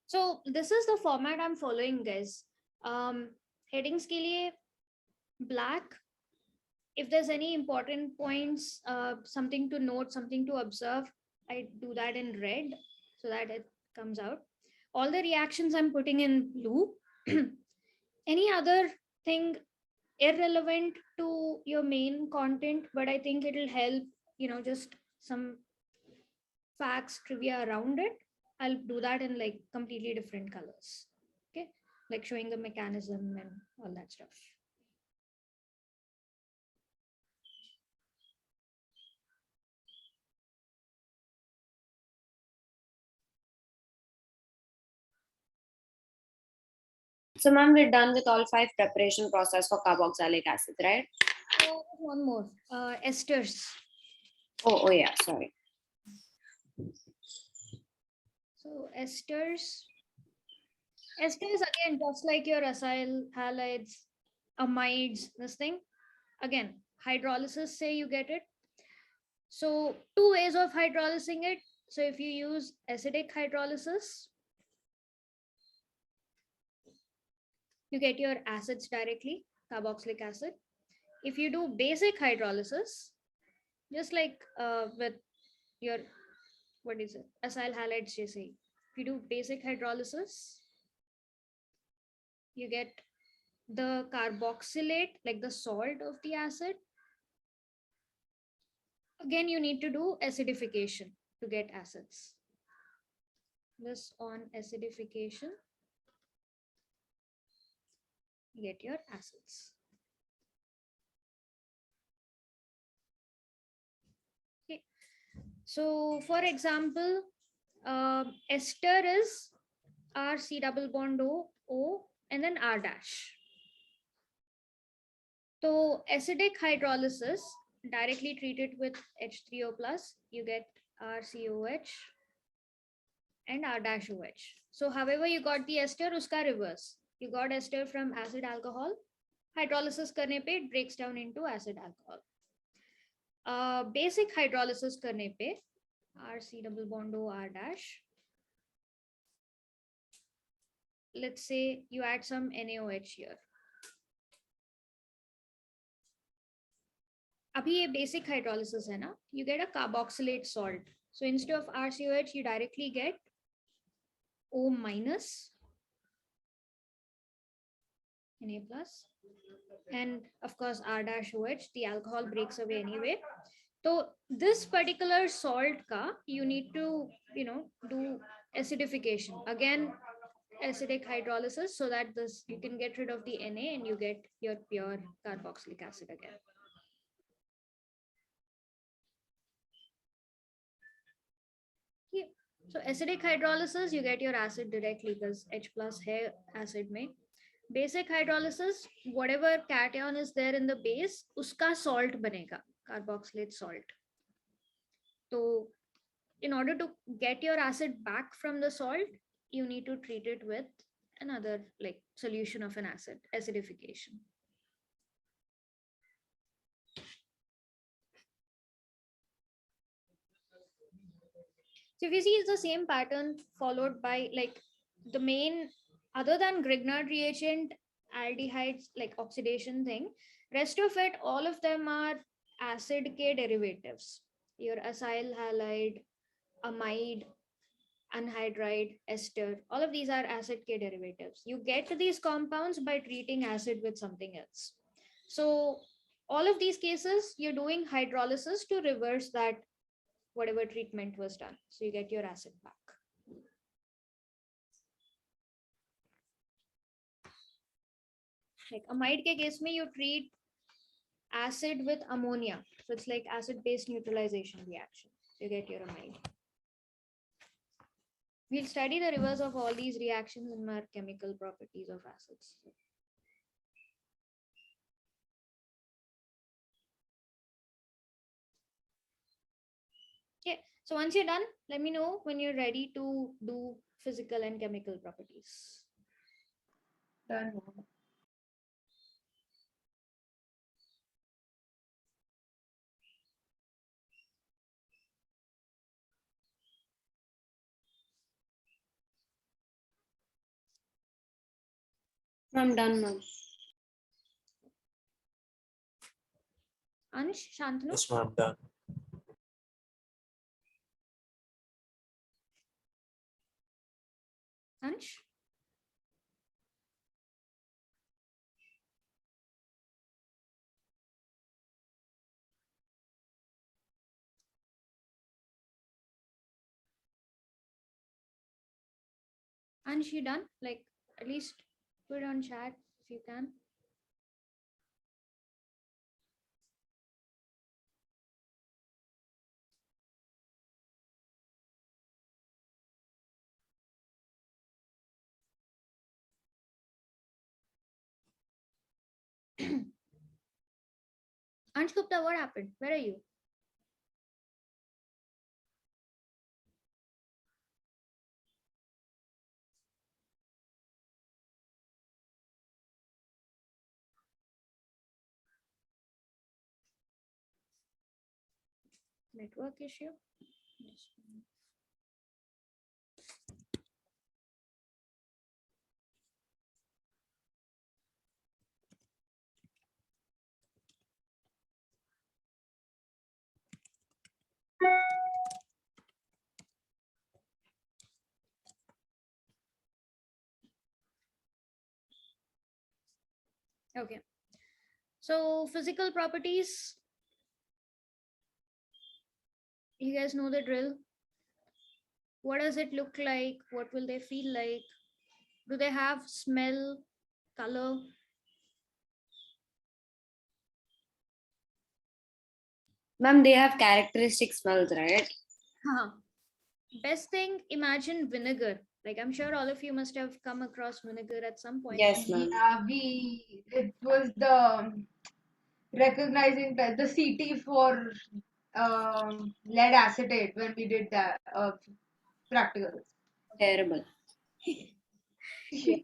So this is the format I'm following, guys. Headings के लिए black. If there's any important points, something to note, something to observe, I do that in red so that it comes out. All the reactions I'm putting in blue. Any other thing irrelevant to your main content, but I think it'll help, just some facts, trivia around it. I'll do that in like completely different colors. Okay. Like showing the mechanism and all that stuff. So, ma'am, we're done with all 5 preparation process for carboxylic acid, right? So one more, esters. Oh, yeah, sorry. So esters again, just like your acyl halides, amides, this thing. Again, hydrolysis, say you get it. So 2 ways of hydrolysing it. So if you use acidic hydrolysis, you get your acids directly, carboxylic acid. If you do basic hydrolysis, just like with your, what is it, acyl halides, you say, if you do basic hydrolysis, you get the carboxylate, like the salt of the acid. Again, you need to do acidification to get acids. This on acidification, you get your acids. Okay. So for example, ester is R C double bond O and then R dash. So acidic hydrolysis, directly treat it with H3O plus, you get RCOH and R dash OH. So however you got the ester, uska reverse. You got ester from acid alcohol. Hydrolysis करने पे it breaks down into acid alcohol. Basic hydrolysis करने पे RC double bond O R dash. Let's say you add some NaOH here. अभी ये basic hydrolysis है ना, you get a carboxylate salt. So instead of RCOH, you directly get O minus Na plus, and of course R dash OH, the alcohol breaks away anyway. So this particular salt ka, you need to, do acidification. Again, acidic hydrolysis so that this you can get rid of the Na and you get your pure carboxylic acid again. Yeah. So acidic hydrolysis, you get your acid directly because H plus hai acid mein. Basic hydrolysis, whatever cation is there in the base, uska salt banega, carboxylate salt. So in order to get your acid back from the salt, you need to treat it with another like solution of an acid, acidification. So if you see, it's the same pattern followed by like the main, other than Grignard reagent, aldehydes, like oxidation thing, rest of it, all of them are acid K derivatives. Your acyl halide, amide, anhydride, ester, all of these are acid K derivatives. You get these compounds by treating acid with something else. So all of these cases, you're doing hydrolysis to reverse that whatever treatment was done. So you get your acid back. Like amide ke case mein, you treat acid with ammonia. So it's like acid-base neutralization reaction. So you get your amide. We'll study the reverse of all these reactions in our chemical properties of acids. Okay. So once you're done, let me know when you're ready to do physical and chemical properties. Done, ma'am. I'm done, ma'am. Ansh, Shantanu? Yes, ma'am. Done. Ansh? Ansh, you done? Like, at least put it on chat if you can. Ansh Gupta, what happened? Where are you? Network issue? Okay. So physical properties, you guys know the drill. What does it look like? What will they feel like? Do they have smell, color? Ma'am, they have characteristic smells, right? Huh. Best thing, imagine vinegar. Like I'm sure all of you must have come across vinegar at some point. Yes, ma'am. Yeah, it was the recognizing the CT for lead acetate when we did that practicals. Terrible. Yeah.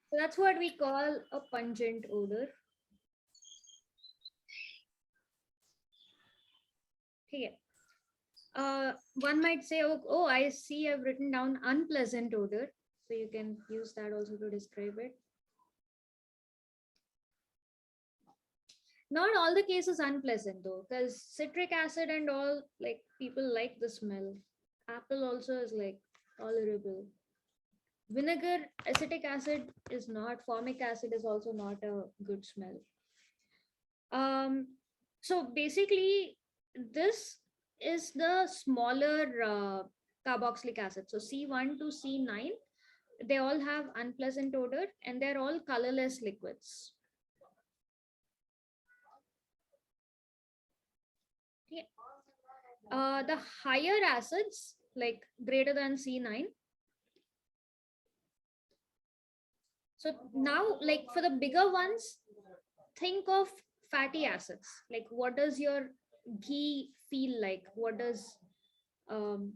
So that's what we call a pungent odor. Okay. One might say, oh, I see I've written down unpleasant odor. So you can use that also to describe it. Not all the cases unpleasant though, because citric acid and all, like people like the smell. Apple also is like tolerable. Vinegar, acetic acid is not, formic acid is also not a good smell. So basically, this is the smaller carboxylic acid. So C1 to C9, they all have unpleasant odor and they're all colorless liquids. Okay. The higher acids, like greater than C9. So now, like for the bigger ones, think of fatty acids. Like what does your ghee feel like? What does um,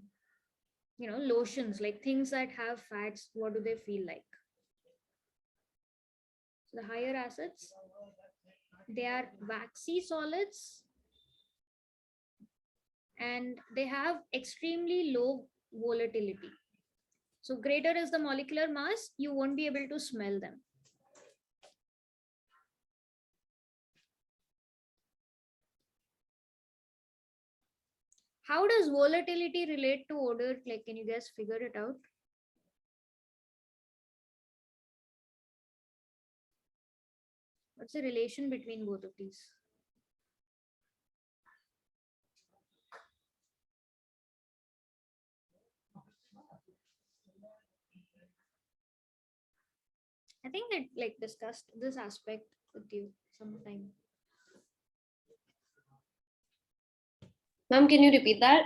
lotions, like things that have fats, what do they feel like? So the higher acids, they are waxy solids and they have extremely low volatility. So greater is the molecular mass, you won't be able to smell them. How does volatility relate to odor? Like, can you guys figure it out? What's the relation between both of these? I think I like discussed this aspect with you sometime. Ma'am, can you repeat that?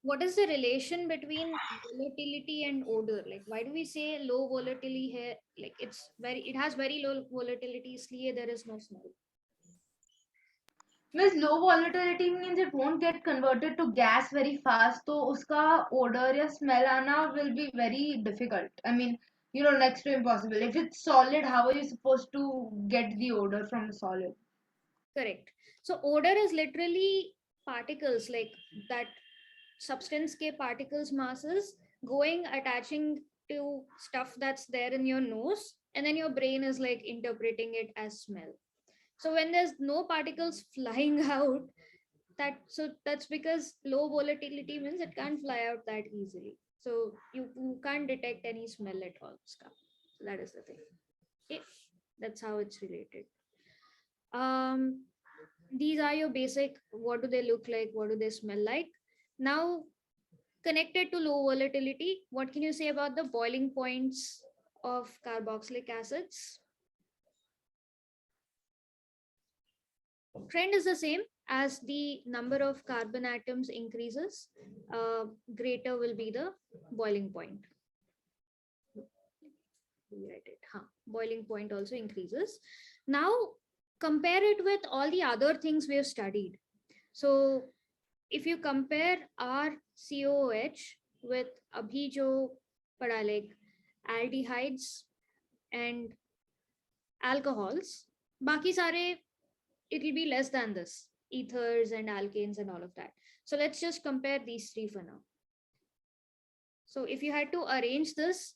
What is the relation between volatility and odor? Like, why do we say low volatility here? Like, it has very low volatility, इसलिए there is no smell. Means low volatility means it won't get converted to gas very fast. So uska odor ya smell aana will be very difficult. I mean, next to impossible. If it's solid, how are you supposed to get the odor from the solid? Correct. So odor is literally particles, like that substance ke particles masses going attaching to stuff that's there in your nose, and then your brain is like interpreting it as smell. So when there's no particles flying out, that's because low volatility means it can't fly out that easily. So you can't detect any smell at all. So that is the thing. Okay. That's how it's related. Um, these are your basic, what do they look like, what do they smell like. Now, connected to low volatility, what can you say about the boiling points of carboxylic acids? Trend is the same. As the number of carbon atoms increases, greater will be the boiling point. Rewrite it. Boiling point also increases. Now compare it with all the other things we have studied. So if you compare our COOH with abhi jo pada, like aldehydes and alcohols, baki sare it will be less than this, ethers and alkanes and all of that. So let's just compare these three for now. So if you had to arrange this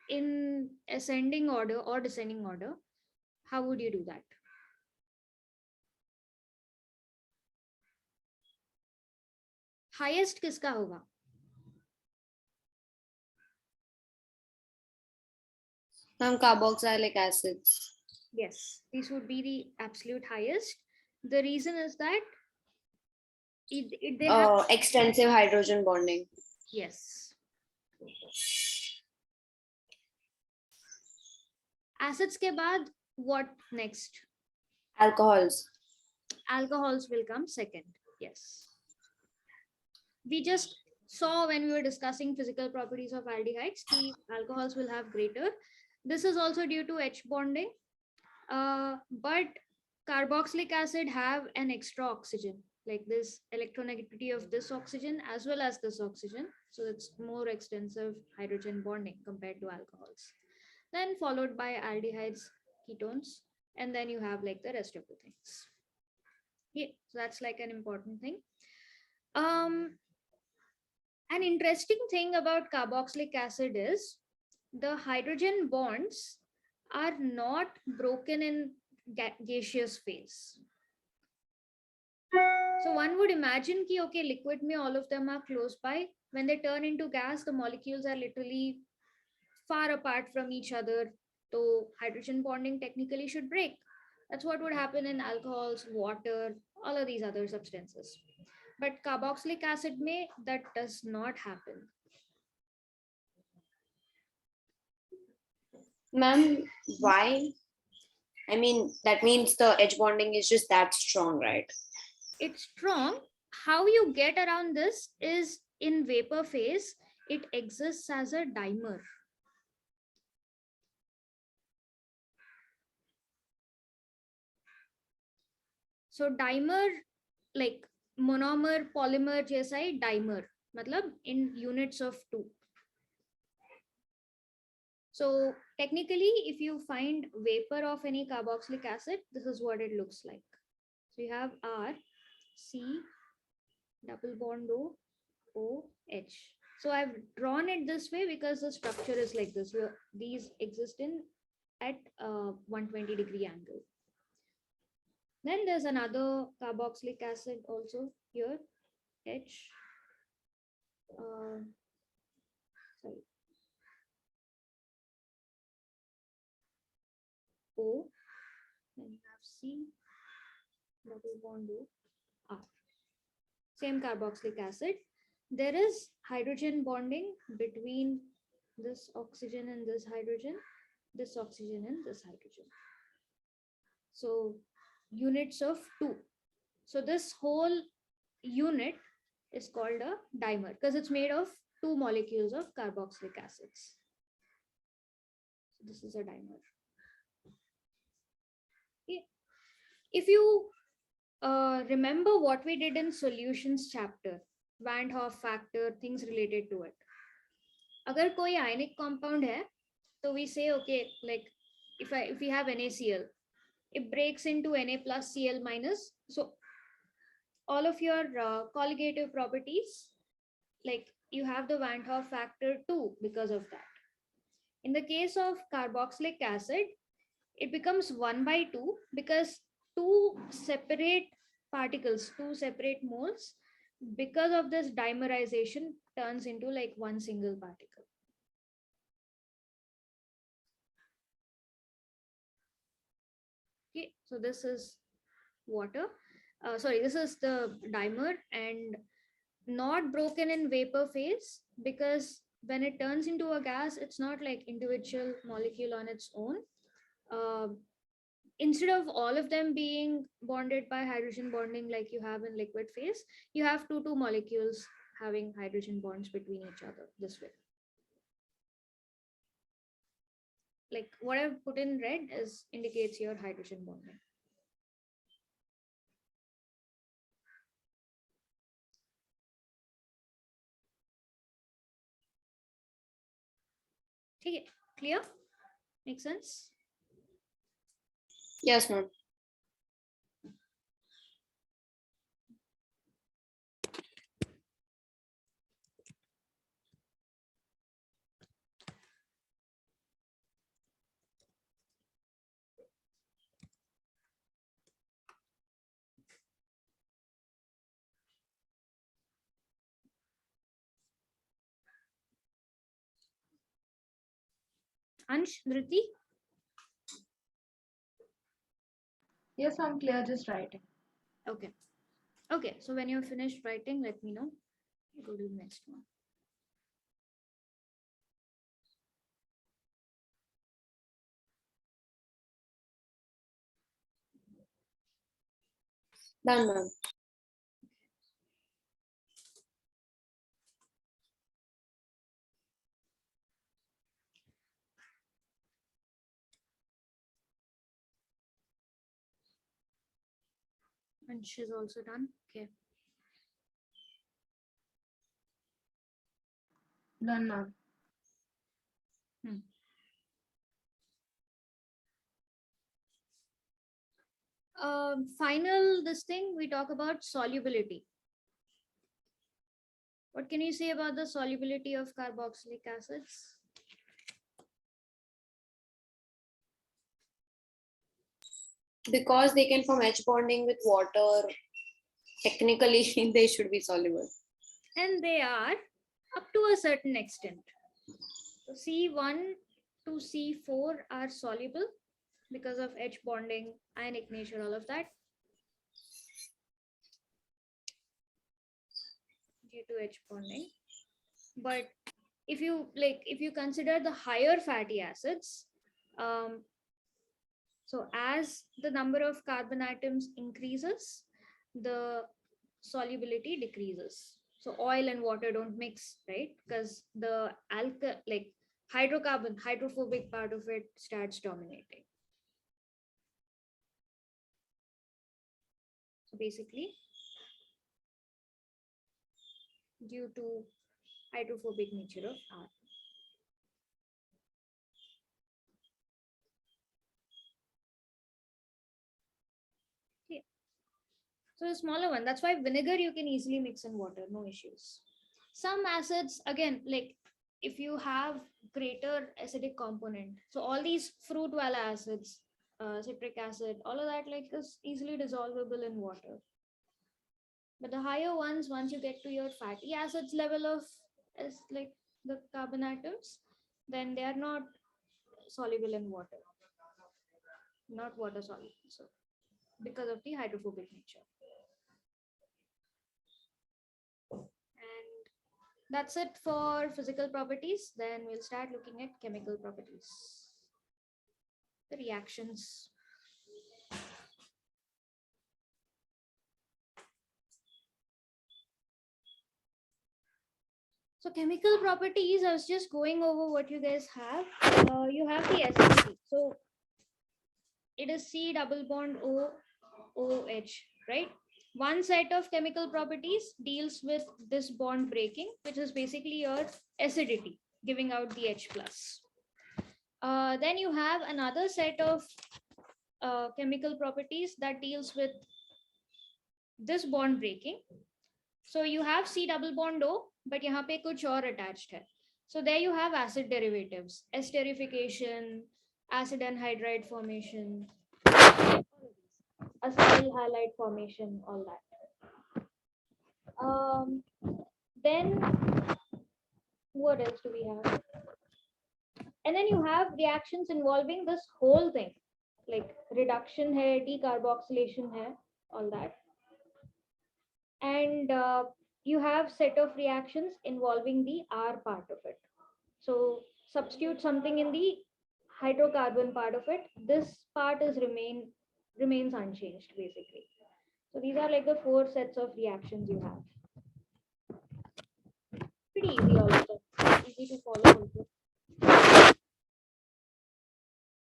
in ascending order or descending order, how would you do that? Highest किसका होगा? Carboxylic acids. Yes, these would be the absolute highest. The reason is that they have, Extensive hydrogen bonding. yes. Acids के बाद what next? Alcohols. Alcohols will come second. Yes. We just saw when we were discussing physical properties of aldehydes, the alcohols will have greater. This is also due to H bonding. But carboxylic acid have an extra oxygen, like this electronegativity of this oxygen as well as this oxygen. So it's more extensive hydrogen bonding compared to alcohols. Then followed by aldehydes, ketones, and then you have like the rest of the things. Yeah, so that's like an important thing. An interesting thing about carboxylic acid is the hydrogen bonds are not broken in gaseous phase. So one would imagine ki okay, liquid mein all of them are close by. When they turn into gas, the molecules are literally far apart from each other. So hydrogen bonding technically should break. That's what would happen in alcohols, water, all of these other substances. But carboxylic acid may that does not happen. Ma'am, why? I mean, that means the H bonding is just that strong, right? It's strong. How you get around this is in vapor phase, it exists as a dimer. So dimer, like monomer, polymer जैसा ही dimer, मतलब in units of 2. So technically, if you find vapor of any carboxylic acid, this is what it looks like. So you have R, C, double bond O, O, H. So I've drawn it this way because the structure is like this. These exist in at 120-degree angle. Then there's another carboxylic acid also here, H. Sorry. O. Then you have C, double bond O, R. Same carboxylic acid. There is hydrogen bonding between this oxygen and this hydrogen, this oxygen and this hydrogen. So units of 2. So this whole unit is called a dimer because it's made of 2 molecules of carboxylic acids. So this is a dimer. Okay. If you remember what we did in solutions chapter, Van Hoff factor, things related to it. अगर कोई ionic compound है, so we say okay, like if we have NaCl, it breaks into Na plus Cl minus. So all of your colligative properties, like you have the Van Hoff factor too because of that. In the case of carboxylic acid, it becomes 1 by 2 because two separate particles, two separate moles, because of this dimerization turns into like one single particle. Okay, so this is water. Sorry, this is the dimer and not broken in vapor phase, because when it turns into a gas, it's not like individual molecule on its own. Instead of all of them being bonded by hydrogen bonding like you have in liquid phase, you have two molecules having hydrogen bonds between each other this way. Like what I've put in red is indicates your hydrogen bonding. Okay, clear? Make sense? Yes, ma'am. Ansh, Dhriti? Yes, I'm clear, just writing. Okay. Okay, so when you're finished writing, let me know. Go to the next one. Done, ma'am. And she's also done. Okay. Done, ma'am. Final this thing, we talk about solubility. What can you say about the solubility of carboxylic acids? Because they can form H bonding with water, technically they should be soluble. And they are up to a certain extent. So C1 to C4 are soluble because of H bonding, ionic nature, all of that. Due to H bonding. But if you consider the higher fatty acids, so as the number of carbon atoms increases, the solubility decreases. So oil and water don't mix, right? Because the hydrocarbon, hydrophobic part of it starts dominating. So basically, due to hydrophobic nature of R. Okay. So a smaller one. That's why vinegar you can easily mix in water, no issues. Some acids, again, like if you have greater acidic component, so all these fruit wala acids, citric acid, all of that like is easily dissolvable in water. But the higher ones, once you get to your fatty acids level of as like the carbon atoms, then they are not soluble in water, not water soluble. So because of the hydrophobic nature. And that's it for physical properties. Then we'll start looking at chemical properties. The reactions. So chemical properties, I was just going over what you guys have. You have the acidity. So it is C double bond O OH, right? One set of chemical properties deals with this bond breaking, which is basically your acidity, giving out the H plus. Then you have another set of chemical properties that deals with this bond breaking. So you have C double bond O, but यहाँ पे कुछ और attached है. So there you have acid derivatives, esterification, acid anhydride formation, acetyl halide formation, all that. Then what else do we have? And then you have reactions involving this whole thing, like reduction hai, decarboxylation hai, all that. And you have set of reactions involving the R part of it. So substitute something in the hydrocarbon part of it. This part is remains unchanged basically. So these are like the 4 sets of reactions you have. Pretty easy also. Easy to follow also.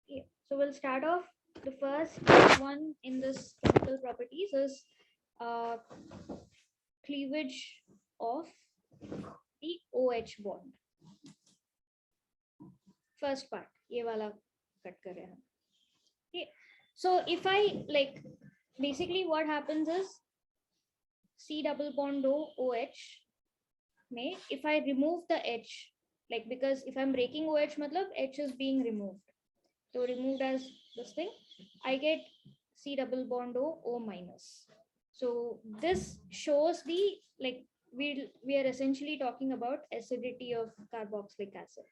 Yeah. So we'll start off. The first one in this chemical properties is cleavage of the OH bond. First part, ये वाला cut कर रहे हैं. Okay. So if I like, basically what happens is C double bond O OH may, if I remove the H, like because if I'm breaking OH, matlab H is being removed. So removed as this thing, I get C double bond O minus. So this shows the, like, we are essentially talking about acidity of carboxylic acid.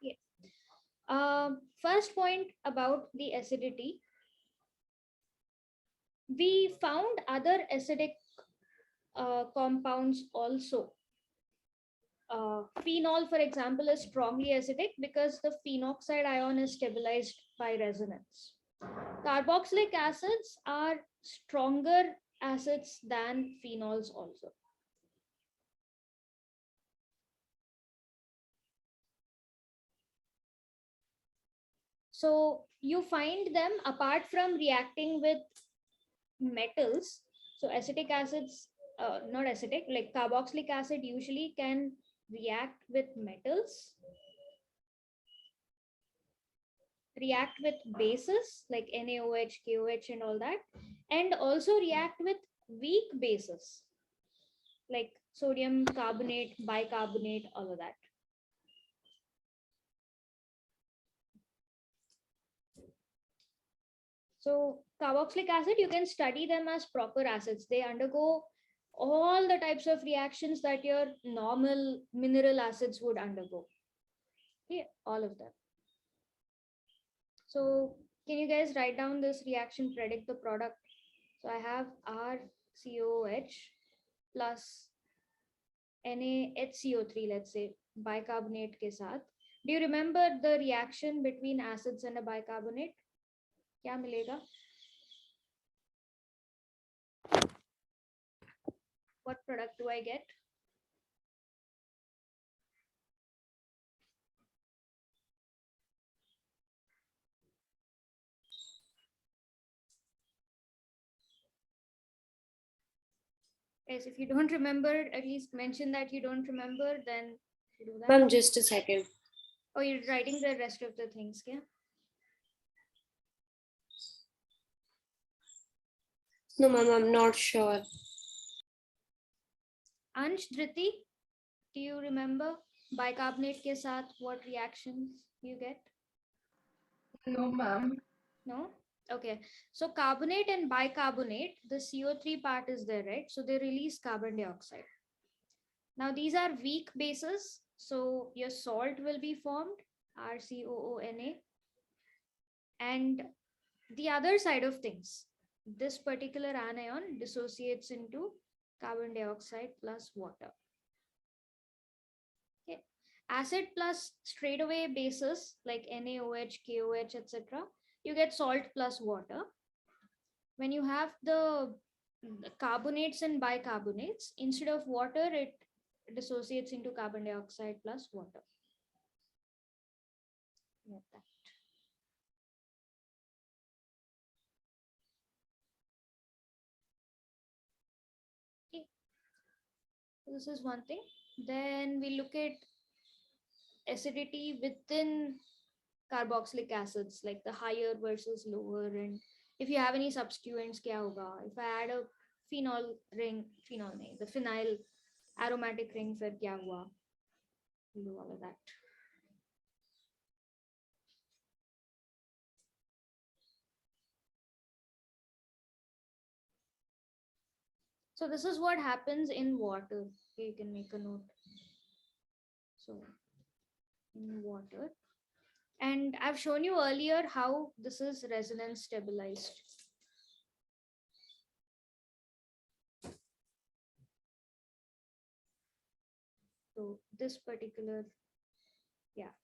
Yeah. First point about the acidity. We found other acidic compounds also. Phenol, for example, is strongly acidic because the phenoxide ion is stabilized by resonance. Carboxylic acids are stronger acids than phenols also. So you find them apart from reacting with metals. So acetic acids, not acidic, like carboxylic acid usually can react with metals, react with bases like NaOH, KOH and all that, and also react with weak bases like sodium carbonate, bicarbonate, all of that. So carboxylic acid, you can study them as proper acids. They undergo all the types of reactions that your normal mineral acids would undergo. Yeah, all of them. So can you guys write down this reaction, predict the product? So I have RCOH plus NaHCO3, let's say, bicarbonate ke saath. Do you remember the reaction between acids and a bicarbonate? Kya milega? What product do I get? Yes, if you don't remember, at least mention that you don't remember, then do that. Ma'am, just a second. Oh, you're writing the rest of the things, yeah? No, ma'am, I'm not sure. Ansh, Dhriti, do you remember bicarbonate ke saath what reactions you get? No, ma'am. No? Okay. So carbonate and bicarbonate, the CO3 part is there, right? So they release carbon dioxide. Now these are weak bases. So your salt will be formed, RCOONA. And the other side of things, this particular anion dissociates into carbon dioxide plus water. Okay. Acid plus straightaway bases like NaOH, KOH, etc. You get salt plus water. When you have the carbonates and bicarbonates, instead of water, it dissociates into carbon dioxide plus water. Like that. this is one thing. Then we look at acidity within carboxylic acids, like the higher versus lower, and if you have any substituents, kya hoga? If I add a phenol ring, phenol nahi, the phenyl aromatic ring, fir kya hua? We'll do all of that. So this is what happens in water. Okay, you can make a note. So in water, and I've shown you earlier how this is resonance stabilized. So this particular, yeah,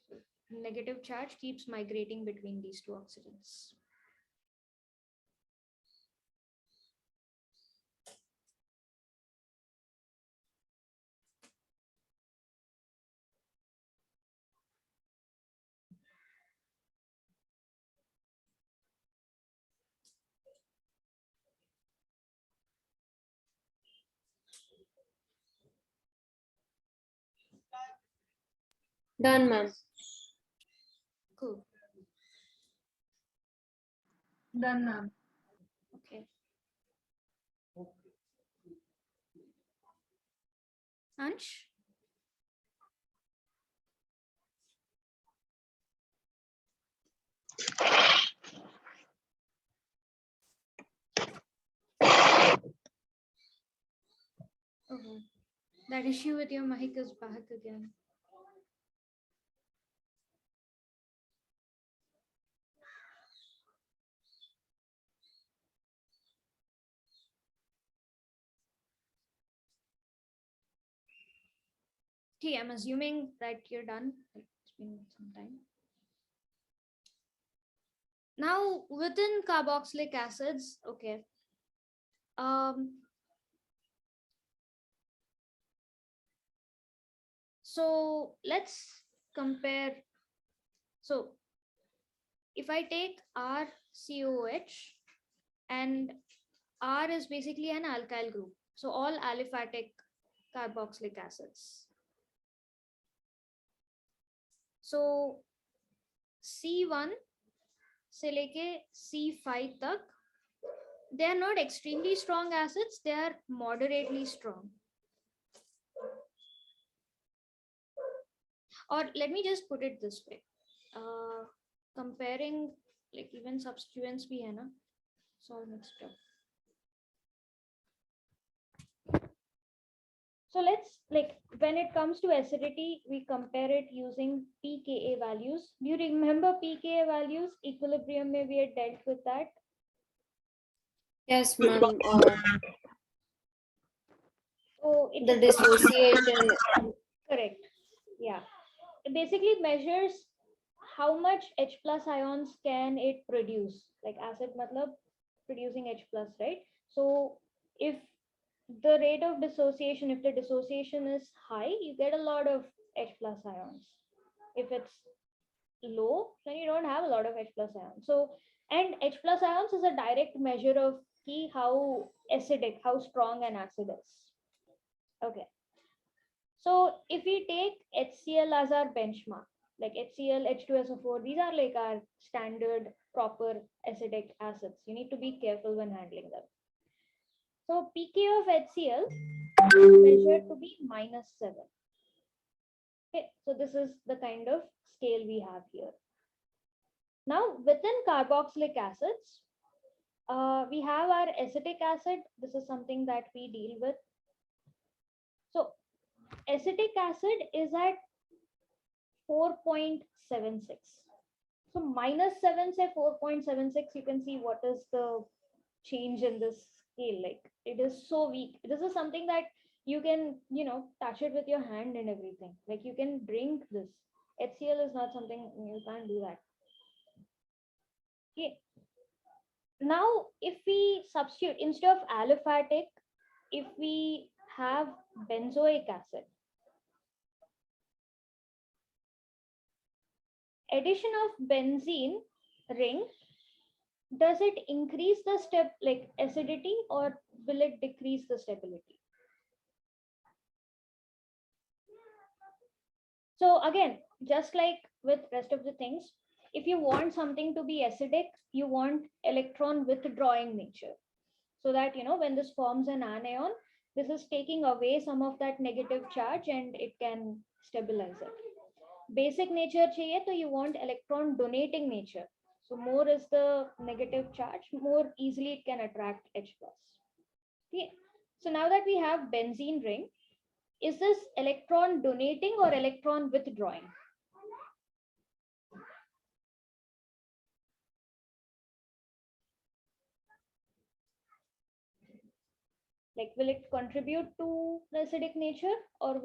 so negative charge keeps migrating between these two oxidants. Done, ma'am. Cool. Done, ma'am. Okay. Ansh? Oh, that issue with your mic is back again. Okay, I'm assuming that you're done. It's been some time. Now, within carboxylic acids, okay. So let's compare. So if I take RCOH, and R is basically an alkyl group. So all aliphatic carboxylic acids. So C1 से लेके C5 तक, they are not extremely strong acids, they are moderately strong. Or let me just put it this way. Comparing, like even substituents bhi hai na, it's all mixed up. So let's, like, when it comes to acidity, we compare it using pKa values. Do you remember pKa values? Equilibrium mein we had dealt with that. Yes, ma'am. So it The dissociation. correct. Yeah. It basically measures how much H plus ions can it produce. Like acid matlab producing H plus, right? So if the rate of dissociation, if the dissociation is high, you get a lot of H plus ions. If it's low, then you don't have a lot of H plus ions. So, and H plus ions is a direct measure of how acidic, how strong an acid is. Okay. So if we take HCl as our benchmark, like HCl, H2SO4, these are like our standard proper acidic acids. You need to be careful when handling them. So pK of HCl is measured to be -7. Okay, so this is the kind of scale we have here. Now within carboxylic acids, we have our acetic acid. This is something that we deal with. So acetic acid is at 4.76. So -7 say 4.76, you can see what is the change in this scale. Like it is so weak. This is something that you can, touch it with your hand and everything. Like you can drink this. HCl is not something, you can't do that. Okay. Now, if we substitute instead of aliphatic, if we have benzoic acid, addition of benzene ring, does it increase the acidity or will it decrease the stability? So again, just like with rest of the things, if you want something to be acidic, you want electron withdrawing nature. So that, when this forms an anion, this is taking away some of that negative charge and it can stabilize it. Basic nature chahiye, to you want electron donating nature. So more is the negative charge, more easily it can attract H plus. Okay. So now that we have benzene ring, is this electron donating or electron withdrawing? Like, will it contribute to the acidic nature, or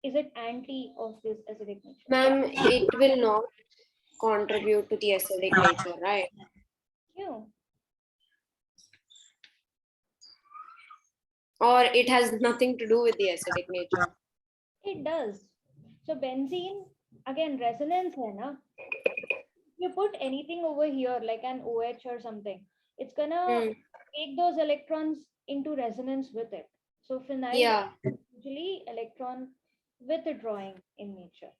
is it anti of this acidic nature? Ma'am, it will not contribute to the acidic nature, right? Yeah. Or it has nothing to do with the acidic nature. It does. So benzene, again, resonance hai na? You put anything over here, like an OH or something, it's gonna take those electrons into resonance with it. So phenyl Yeah. is usually electron withdrawing in nature.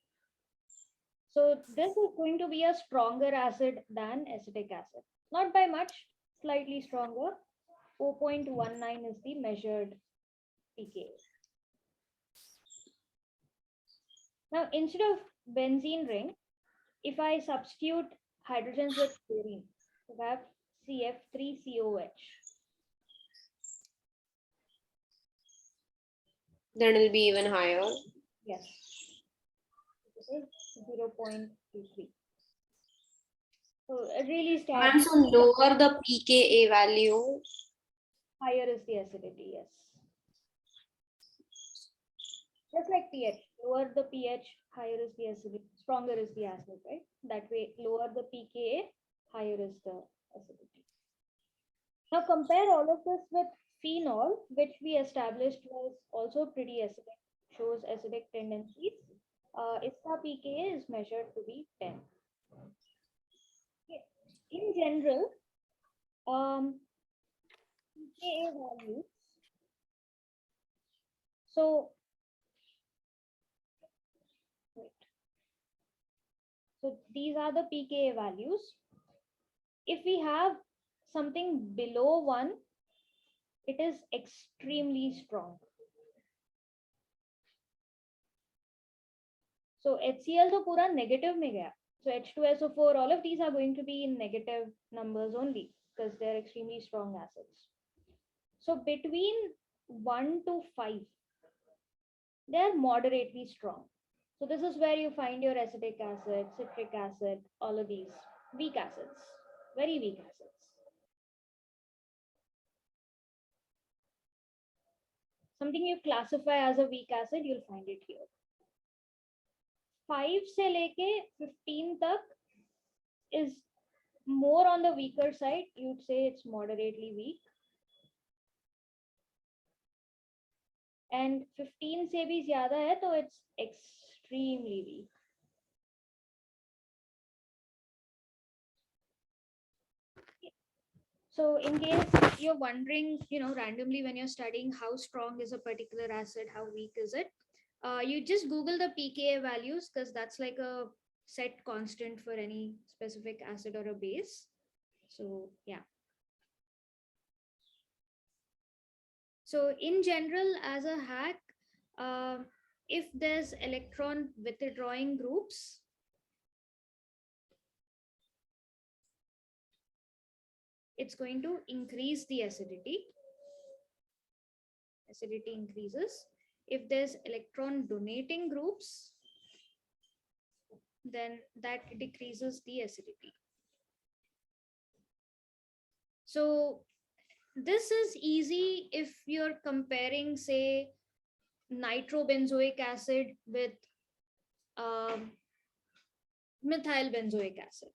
So this is going to be a stronger acid than acetic acid. Not by much, slightly stronger. 4.19 is the measured pKa. Now, instead of benzene ring, if I substitute hydrogens with chlorine, so I have CF3COH. Then it'll be even higher. Yes. This is 0.23. So it really And stands. so lower the pKa value, Higher is the acidity, yes. Just like pH, lower the pH, higher is the acidity, stronger is the acid, right? That way, lower the pKa, higher is the acidity. Now compare all of this with phenol, which we established was also pretty acidic, shows acidic tendencies. Its pKa is measured to be 10. Okay. In general, pKa values. So, wait. So these are the pKa values. If we have something below 1, it is extremely strong. So HCl to pura negative mein gaya. So H2SO4, all of these are going to be in negative numbers only because they're extremely strong acids. So between 1 to 5, they're moderately strong. So this is where you find your acetic acid, citric acid, all of these weak acids, very weak acids. Something you classify as a weak acid, you'll find it here. 5 से लेके 15 तक is more on the weaker side. You'd say it's moderately weak. And 15 से भी ज़्यादा है तो it's extremely weak. So in case you're wondering, randomly when you're studying how strong is a particular acid, how weak is it, you just Google the pKa values because that's like a set constant for any specific acid or a base. So yeah. So in general, as a hack, if there's electron withdrawing groups, it's going to increase the acidity. Acidity increases. If there's electron donating groups, then that decreases the acidity. So this is easy if you're comparing, say, nitrobenzoic acid with methyl benzoic acid.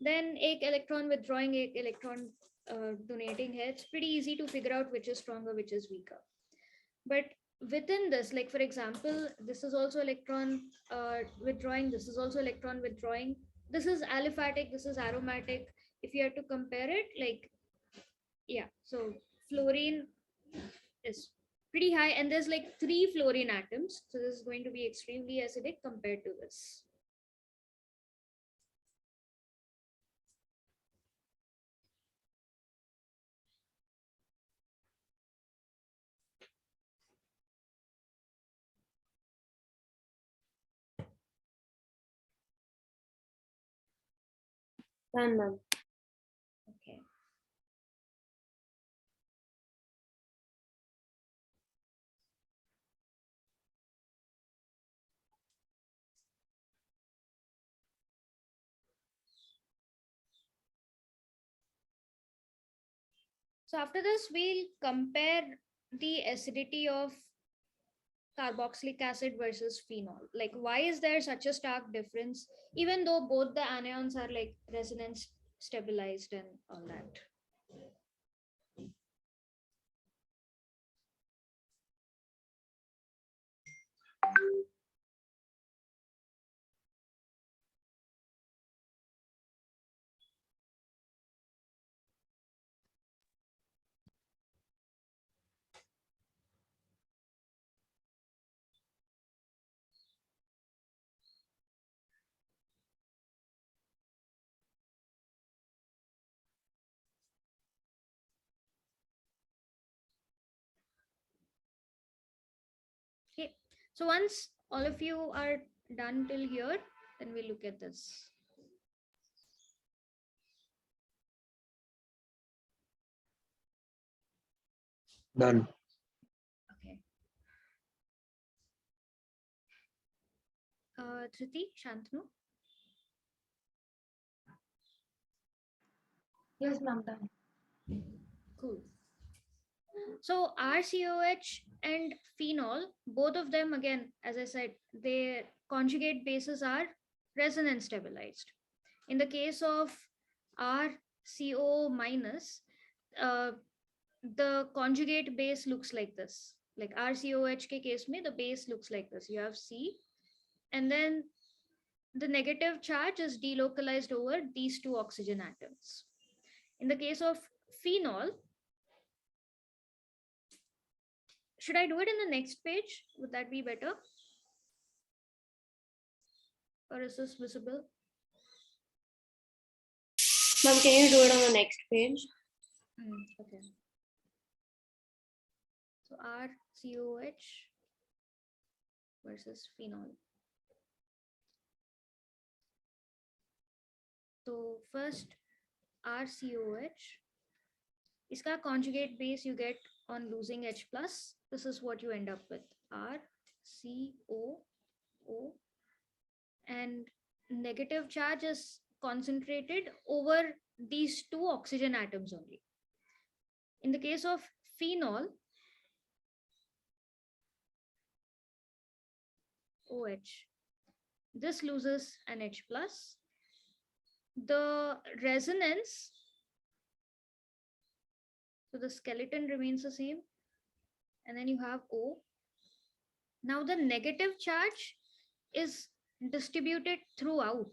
Then एक electron withdrawing, एक electron donating है. It's pretty easy to figure out which is stronger, which is weaker. But within this, like for example, this is also electron withdrawing, this is also electron withdrawing. This is aliphatic, this is aromatic. If you have to compare it, like, yeah, so fluorine is pretty high, and there's like 3 fluorine atoms. So this is going to be extremely acidic compared to this. Done, ma'am. Okay. So after this, we'll compare the acidity of carboxylic acid versus phenol. Like, why is there such a stark difference, even though both the anions are like resonance stabilized and all that? Okay. So once all of you are done till here, then we'll look at this. Done. Okay. Triti, Shantanu. Yes, ma'am. Done. Cool. So RCOH and phenol, both of them, again, as I said, their conjugate bases are resonance stabilized. In the case of RCO minus, uh, the conjugate base looks like this. Like RCOH ke case mein, the base looks like this. You have C, and then the negative charge is delocalized over these 2 oxygen atoms. In the case of phenol, should I do it in the next page? Would that be better? Or is this visible? Ma'am, can you do it on the next page? Okay. So RCOH versus phenol. So first RCOH, iska conjugate base you get on losing H plus. This is what you end up with, RCOO, and negative charge is concentrated over these 2 oxygen atoms only. In the case of phenol, OH, this loses an H plus. The resonance, so the skeleton remains the same, and then you have O. Now the negative charge is distributed throughout.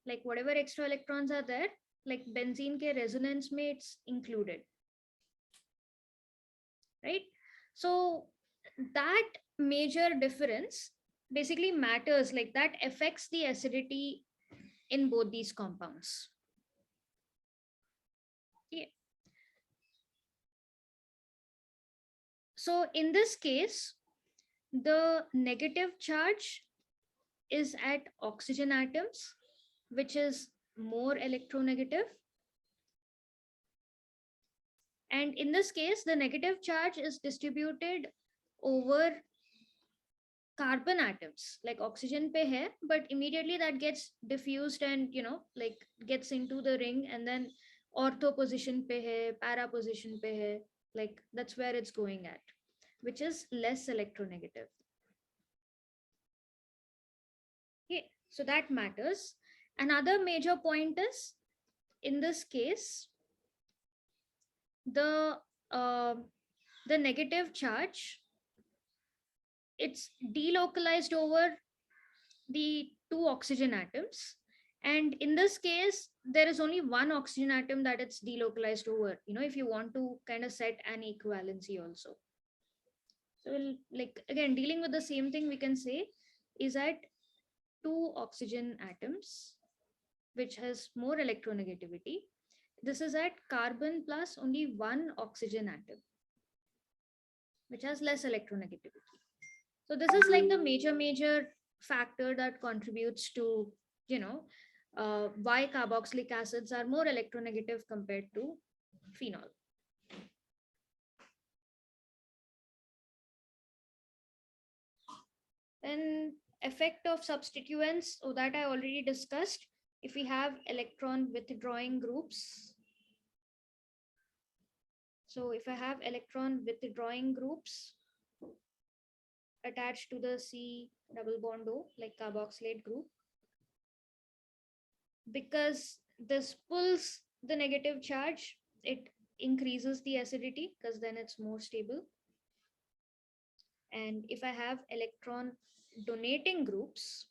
Like whatever extra electrons are there, like benzene ke resonance mein it's included. Right? So that major difference basically matters, like that affects the acidity in both these compounds. Yeah. So in this case, the negative charge is at oxygen atoms, which is more electronegative. And in this case, the negative charge is distributed over carbon atoms, like oxygen pe hai, but immediately that gets diffused and, like gets into the ring, and then ortho position pe hai, para position pe hai, like that's where it's going at, which is less electronegative. Okay, so that matters. Another major point is, in this case, the negative charge, it's delocalized over the 2 oxygen atoms, and in this case there is only 1 oxygen atom that it's delocalized over, if you want to kind of set an equivalency also. So we'll, like, again, dealing with the same thing, we can say is at 2 oxygen atoms, which has more electronegativity. This is at carbon plus only 1 oxygen atom, which has less electronegativity. So this is like the major factor that contributes to, why carboxylic acids are more electronegative compared to phenol. Then effect of substituents, oh, that I already discussed. If we have electron withdrawing groups, so if I have electron withdrawing groups attached to the C double bond O, like carboxylate group, because this pulls the negative charge, it increases the acidity because then it's more stable. And if I have electron donating groups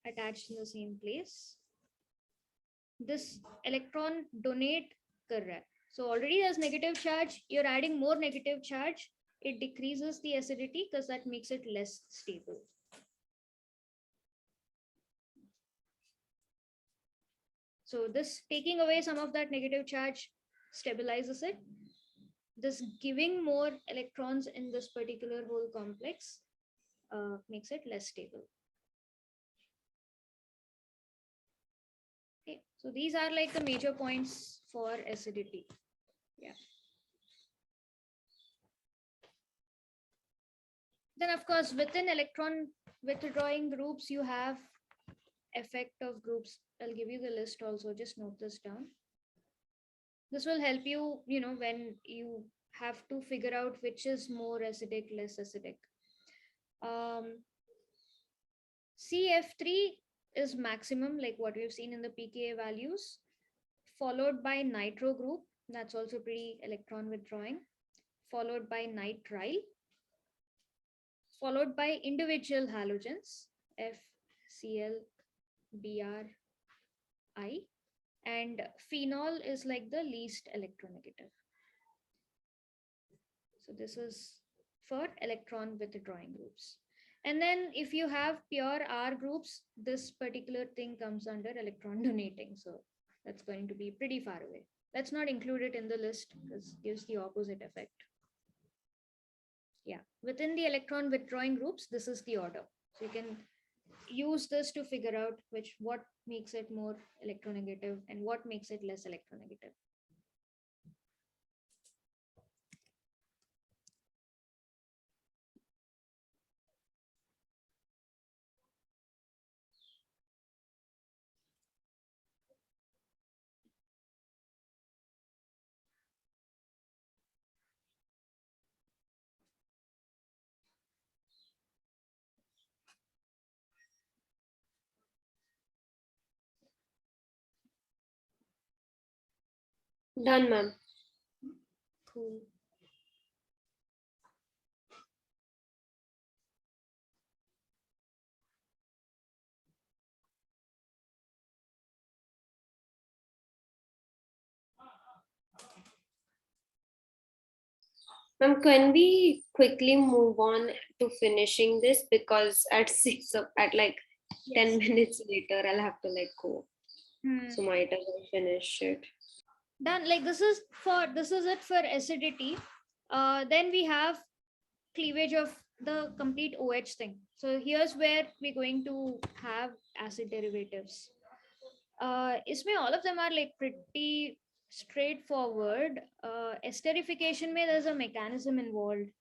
attached in the same place, this electron donate kar raha hai. So already there's negative charge, you're adding more negative charge, it decreases the acidity because that makes it less stable. So this taking away some of that negative charge stabilizes it. This giving more electrons in this particular whole complex makes it less stable. Okay, so these are like the major points for acidity. Yeah. Then of course, within electron withdrawing groups, you have effect of groups. I'll give you the list also, just note this down. This will help you, when you have to figure out which is more acidic, less acidic. CF3 is maximum, like what we've seen in the pKa values, followed by nitro group, that's also pretty electron withdrawing, followed by nitrile, followed by individual halogens, F, Cl, Br, I, and phenol is like the least electronegative. So this is for electron withdrawing groups. And then if you have pure R groups, this particular thing comes under electron donating. So that's going to be pretty far away. Let's not include it in the list because it gives the opposite effect. Yeah, within the electron withdrawing groups, this is the order. So you can use this to figure out what makes it more electronegative and what makes it less electronegative. Done, ma'am. Cool. Ma'am, can we quickly move on to finishing this, because at like 10 minutes later I'll have to like go. So might as well finish it. Done. Like this is it for acidity. Then we have cleavage of the complete OH thing. So here's where we're going to have acid derivatives. Isme all of them are like pretty straightforward. Esterification mein there's a mechanism involved.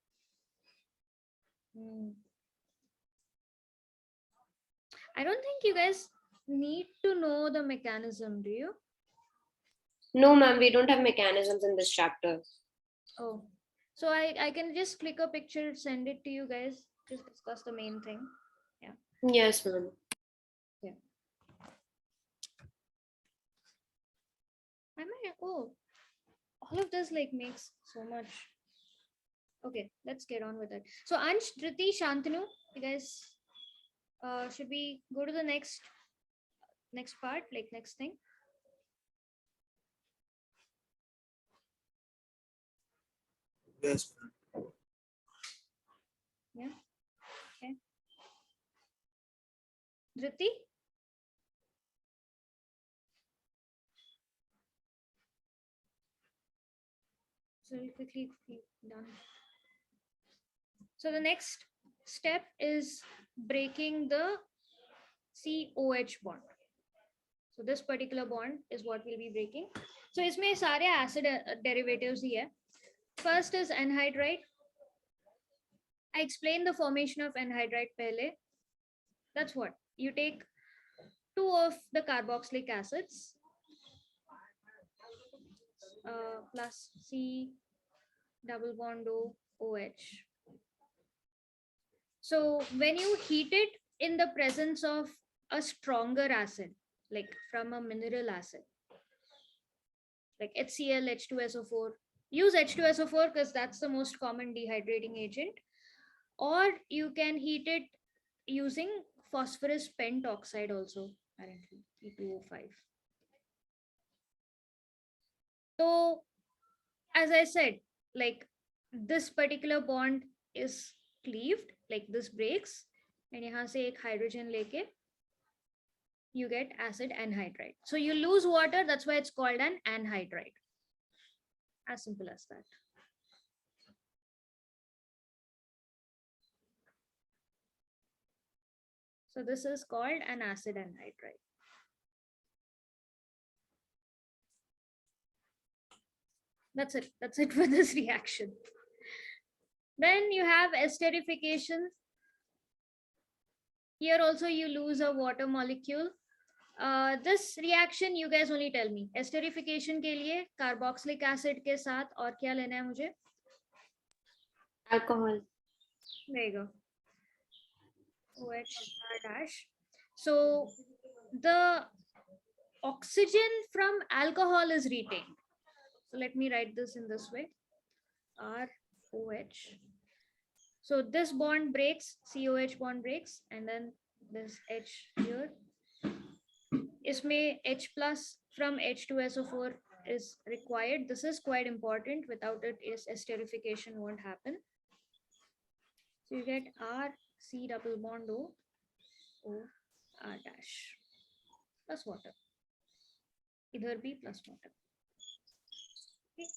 I don't think you guys need to know the mechanism, do you? No, ma'am, we don't have mechanisms in this chapter. Oh, so I can just click a picture, send it to you guys, just discuss the main thing. Yeah. Yes, ma'am. Yeah. Oh, all of this like makes so much. Okay, let's get on with it. So Ansh, Dhriti, Shantanu, you guys, should we go to the next part, like next thing? Yes, ma'am. Yeah. Okay. Dhriti? So we'll quickly done. So the next step is breaking the COH bond. So this particular bond is what we'll be breaking. So इसमें सारे acid derivatives ही है. First is anhydride. I explained the formation of anhydride pehle. That's what you take 2 of the carboxylic acids plus C double bond OH. So when you heat it in the presence of a stronger acid, like from a mineral acid, like HCl, H2SO4, use H2SO4 because that's the most common dehydrating agent, or you can heat it using phosphorus pentoxide also, apparently P2O5. So as I said, like this particular bond is cleaved, like this breaks, and यहाँ से एक hydrogen लेके you get acid anhydride. So you lose water, that's why it's called an anhydride. As simple as that. So this is called an acid anhydride. That's it. That's it for this reaction. Then you have esterification. Here also you lose a water molecule. This reaction you guys only tell me. Esterification के लिए carboxylic acid के साथ और क्या लेना है मुझे? Alcohol. There you go. OH dash. So the oxygen from alcohol is retained. So let me write this in this way. ROH. So this bond breaks, COH bond breaks, and then this H here. Isme H plus from H2SO4 is required. This is quite important. Without it, esterification won't happen. So you get R C double bond O R dash plus water. Either be plus water. Okay.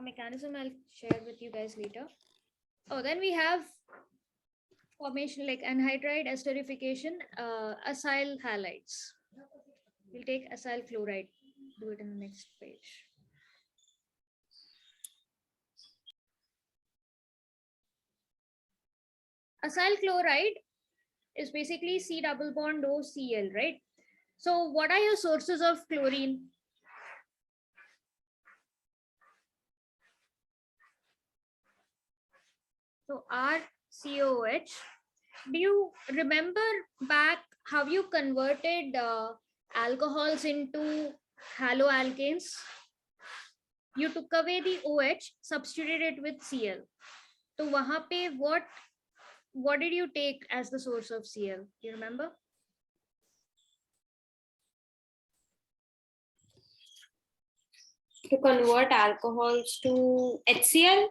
Mechanism I'll share with you guys later. Oh, then we have formation like anhydride esterification, acyl halides. We'll take acyl chloride. Do it in the next page. Acyl chloride is basically C double bond O Cl, right? So what are your sources of chlorine? So RCOH. Do you remember back how you converted alcohols into haloalkanes? You took away the OH, substituted it with Cl. So wahan pe what did you take as the source of Cl? Do you remember? To convert alcohols to HCl?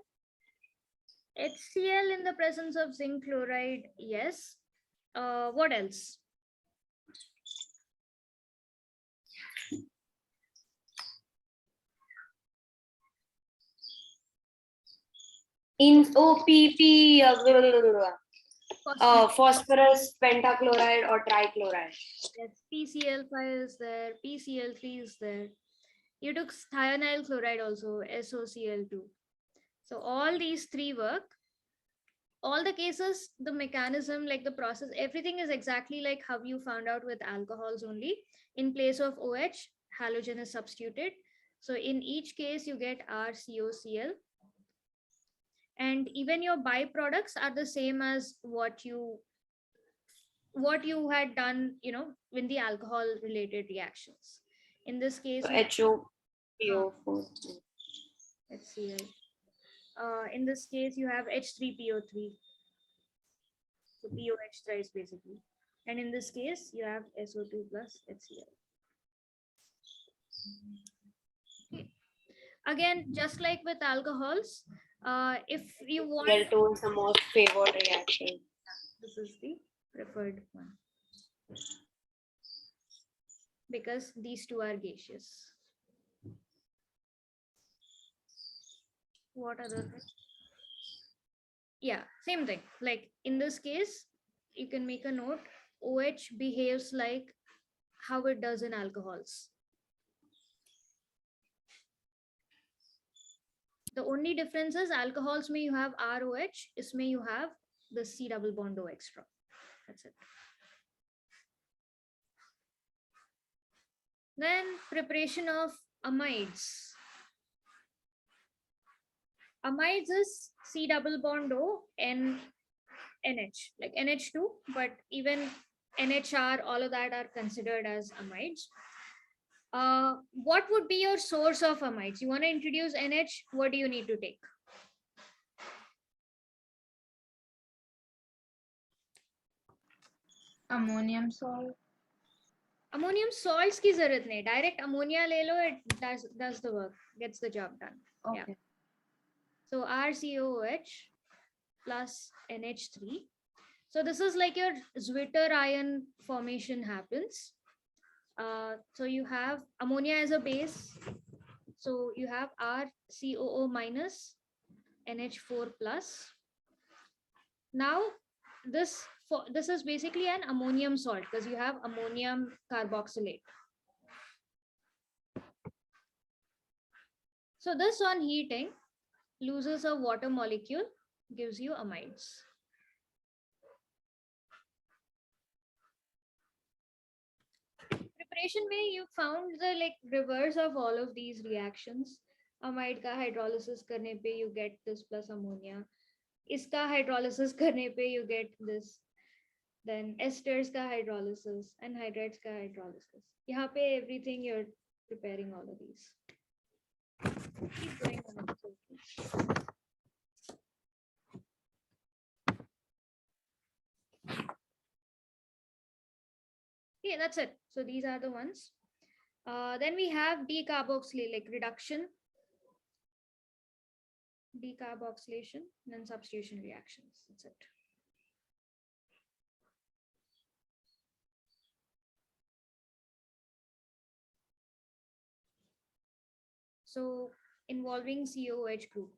HCl in the presence of zinc chloride, yes. What else? In OPP, phosphorus pentachloride or trichloride. Yes, PCl5 is there, PCl3 is there. You took thionyl chloride also, SOCl2. So all these three work. All the cases, the mechanism, like the process, everything is exactly like how you found out with alcohols only. In place of OH, halogen is substituted. So in each case, you get RCOCl. And even your byproducts are the same as what you had done, in the alcohol related reactions. In this case, So HOPO4. HCl. In this case, you have H3PO3. So POH thrice basically. And in this case, you have SO2 plus HCl. Okay. Again, just like with alcohols, if you want, Ketone is the most favored reaction. this is the preferred one because these two are gaseous. What other thing? Yeah, same thing. Like in this case, you can make a note. OH behaves like how it does in alcohols. The only difference is alcohols may you have ROH, isme you have the C double bond O extra. That's it. Then preparation of amides. Amides is C double bond O and NH, like NH2, but even NHR, all of that are considered as amides. What would be your source of amides? You want to introduce NH, what do you need to take? Ammonium salt. Ammonium salts की जरूरत नहीं, direct ammonia ले लो, it does the work, gets the job done. Okay. Yeah. So RCOOH plus NH3. So this is like your Zwitter ion formation happens. So you have ammonia as a base. So you have RCOO minus NH4 plus. Now this is basically an ammonium salt because you have ammonium carboxylate. So this on heating loses a water molecule, gives you amides. Preparation में you found the like reverse of all of these reactions. Amide का hydrolysis करने पे you get this plus ammonia. इसका hydrolysis करने पे you get this. Then esters का hydrolysis, anhydrides का hydrolysis. यहाँ पे everything you're preparing all of these. Keep going on. Okay, that's it. So these are the ones. Then we have decarboxylate reduction, decarboxylation, and then substitution reactions. That's it. So involving COOH group.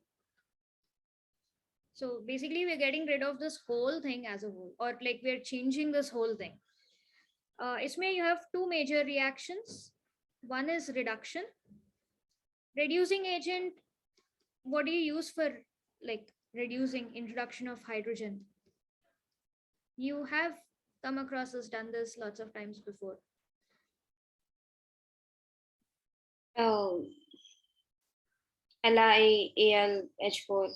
So basically we're getting rid of this whole thing as a whole, or like we're changing this whole thing. Isme you have two major reactions. One is reduction. Reducing agent, what do you use for like reducing introduction of hydrogen? You have come across this, done this lots of times before. Oh, LiAlH4.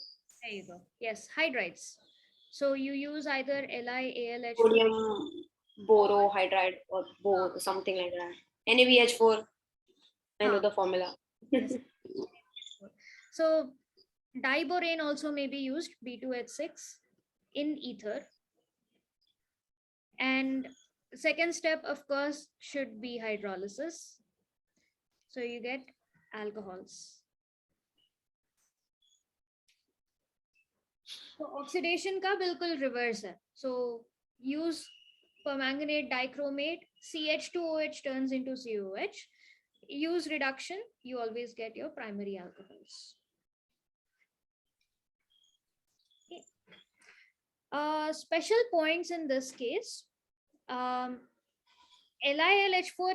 There you go. Yes, hydrides. So you use either LiAlH4. Sodium borohydride or both, something like that. NaBH4. I know the formula. Yes. So diborane also may be used, B2H6, in ether. And second step, of course, should be hydrolysis. So you get alcohols. So oxidation का बिल्कुल reverse है. So use permanganate dichromate, CH2OH turns into COH. Use reduction, you always get your primary alcohols. Okay. Special points in this case. LiLH4,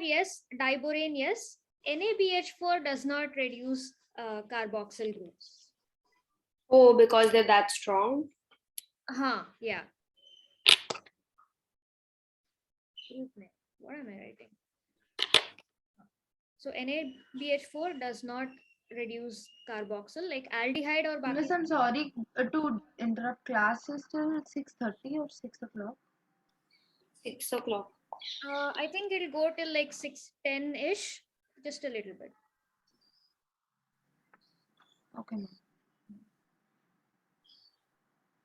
yes. Diborane, yes. NaBH4 does not reduce carboxyl groups. Oh, because they're that strong? Yeah. What am I writing? So NaBH4 does not reduce carboxyl, like aldehyde or Miss, I'm sorry to interrupt. Class is till 6:30 or 6 o'clock? 6 o'clock. I think it'll go till like 6:10-ish, just a little bit. Okay, ma'am.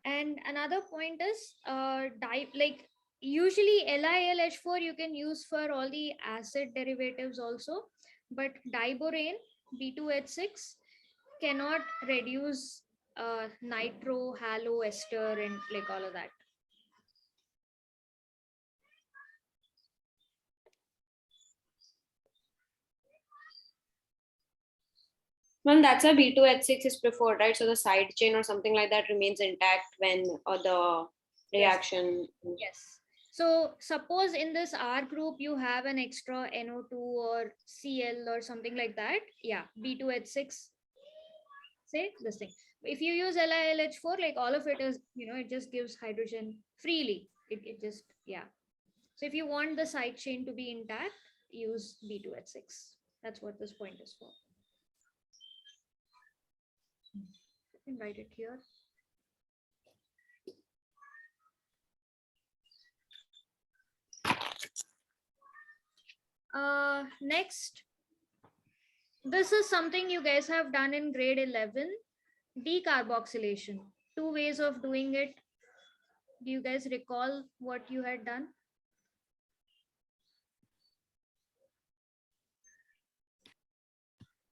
And another point is like usually LiLH4 you can use for all the acid derivatives also, but diborane, B2H6, cannot reduce nitro, halo, ester, and like all of that. Well, that's a B2H6 is preferred, right? So the side chain or something like that remains intact when the reaction. Yes. So suppose in this R group you have an extra NO2 or Cl or something like that. Yeah, B2H6. Say this thing. If you use LiLH4, like all of it is, it just gives hydrogen freely. It just, yeah. So if you want the side chain to be intact, use B2H6. That's what this point is for. I can write it here. Next, this is something you guys have done in grade 11, decarboxylation. Two ways of doing it. Do you guys recall what you had done?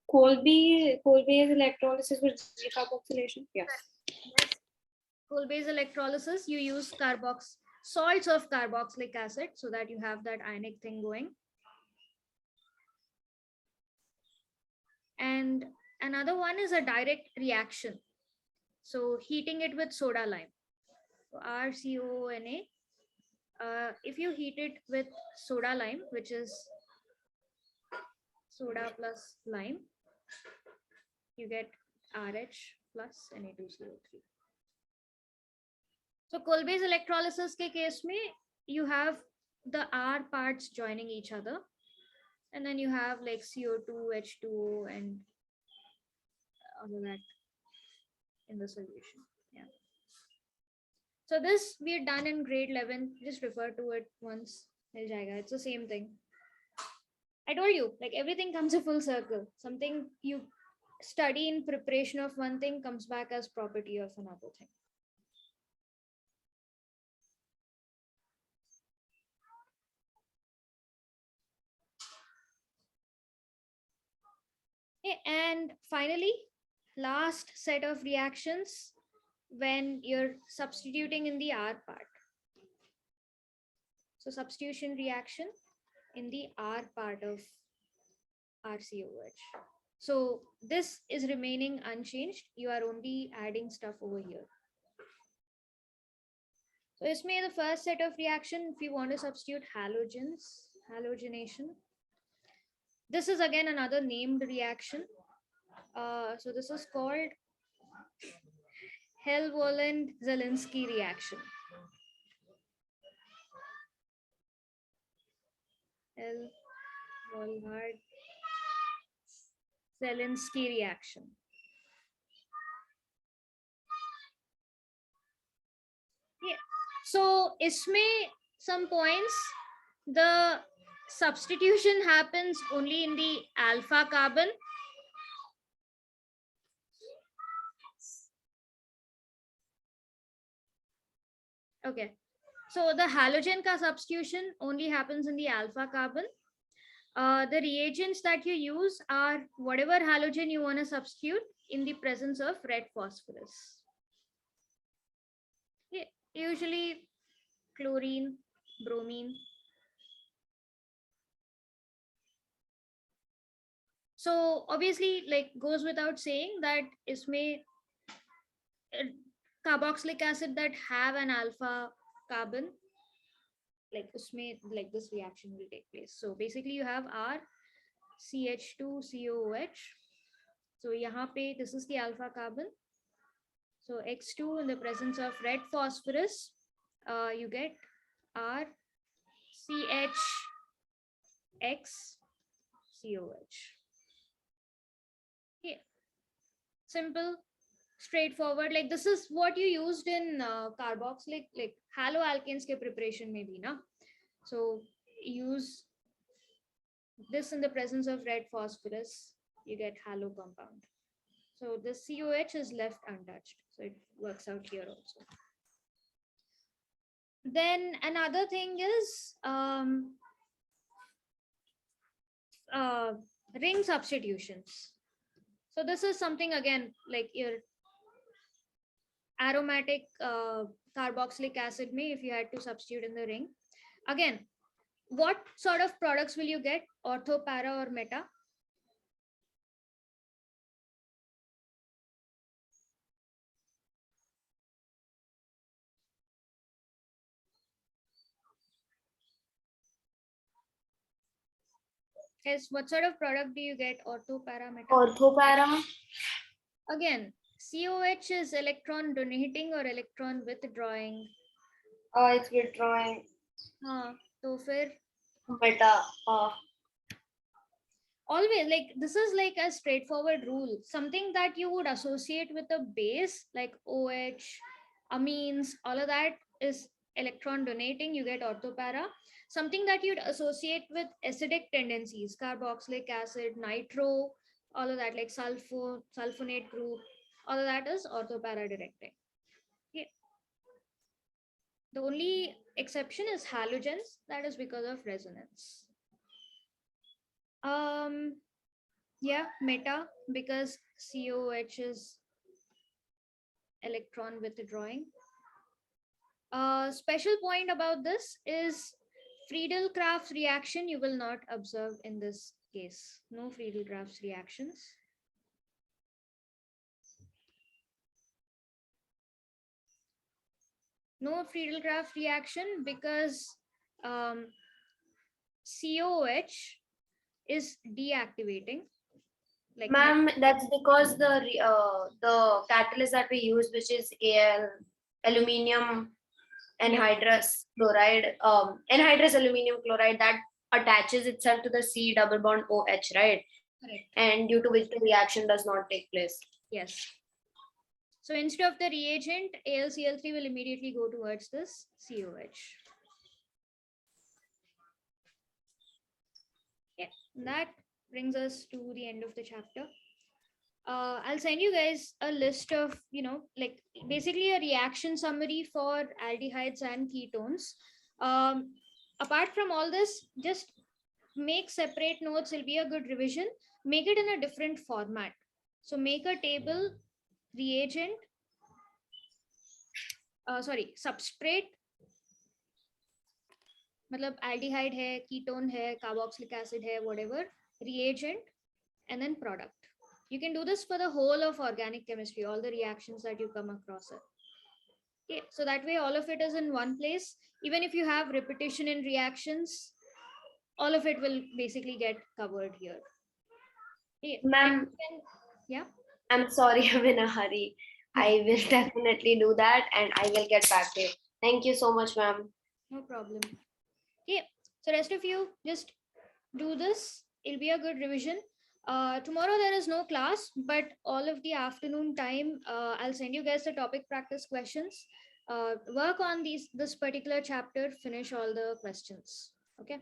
Colby's electrolysis with decarboxylation. Yes. Coal-based electrolysis, you use salts of carboxylic acid so that you have that ionic thing going. And another one is a direct reaction. So heating it with soda lime. So RCONA. If you heat it with soda lime, which is soda plus lime, you get RH plus Na2CO3. So coal-based electrolysis ke case mein, you have the R parts joining each other, and then you have like CO2, H2O, and all of that in the solution. Yeah. So this we're done in grade 11. Just refer to it once. It's the same thing. I told you, like everything comes a full circle. Something you study in preparation of one thing comes back as property of another thing. Okay, and finally, last set of reactions when you're substituting in the R part. So substitution reaction in the R part of RCOH. So this is remaining unchanged. You are only adding stuff over here. So isme the first set of reaction, if you want to substitute halogenation. This is again another named reaction. So this is called Helvoland-Zelinsky reaction. Helvoland-Zelinsky reaction. Yeah. So isme some points, the substitution happens only in the alpha carbon. Okay. So the halogen ka substitution only happens in the alpha carbon. The reagents that you use are whatever halogen you want to substitute in the presence of red phosphorus. Yeah, usually chlorine, bromine. So obviously, like goes without saying that isme carboxylic acid that have an alpha carbon, like usme, like this reaction will take place. So basically you have R CH2COOH. So yahan pe this is the alpha carbon. So X2 in the presence of red phosphorus, you get R CHX COH. Yeah. Simple, straightforward. Like this is what you used in carboxylic, like haloalkanes ke preparation maybe, na? So use this in the presence of red phosphorus, you get halo compound. So the COH is left untouched. So it works out here also. Then another thing is ring substitutions. So this is something again like your aromatic carboxylic acid may, if you had to substitute in the ring. Again, what sort of products will you get? Ortho, para, or meta? Yes, what sort of product do you get? Ortho, para, meta? Orthopara. Again, COH is electron donating or electron withdrawing? It's withdrawing. तो फिर Meta. always, like, this is like a straightforward rule. Something that you would associate with a base like OH, amines, all of that is electron donating, you get orthopara. Something that you'd associate with acidic tendencies, carboxylic acid, nitro, all of that, like sulfonate group, all of that is orthopara directing. Okay. The only exception is halogens, that is because of resonance. Yeah, meta, because COH is electron withdrawing. Special point about this is Friedel-Crafts reaction you will not observe in this case. No Friedel-Crafts reactions. No Friedel-Crafts reaction because COH is deactivating. Like Ma'am, that's because the catalyst that we use, which is aluminium anhydrous chloride, anhydrous aluminium chloride, that attaches itself to the C double bond OH, right? Correct. And due to which the reaction does not take place. Yes. So instead of the reagent, AlCl3 will immediately go towards this COH. Yeah, that brings us to the end of the chapter. I'll send you guys a list of, like basically a reaction summary for aldehydes and ketones. Apart from all this, just make separate notes. It'll be a good revision. Make it in a different format. So make a table, reagent, substrate, मतलब aldehyde है, ketone है, carboxylic acid है, whatever, reagent, and then product. You can do this for the whole of organic chemistry, all the reactions that you come across it. Okay, so that way all of it is in one place. Even if you have repetition in reactions, all of it will basically get covered here. Okay, Ma'am, yeah. I'm sorry, I'm in a hurry. I will definitely do that and I will get back to you. Thank you so much, ma'am. No problem. Okay, so rest of you just do this. It'll be a good revision. Tomorrow there is no class, but all of the afternoon time, I'll send you guys the topic practice questions. Work on this particular chapter, finish all the questions. Okay.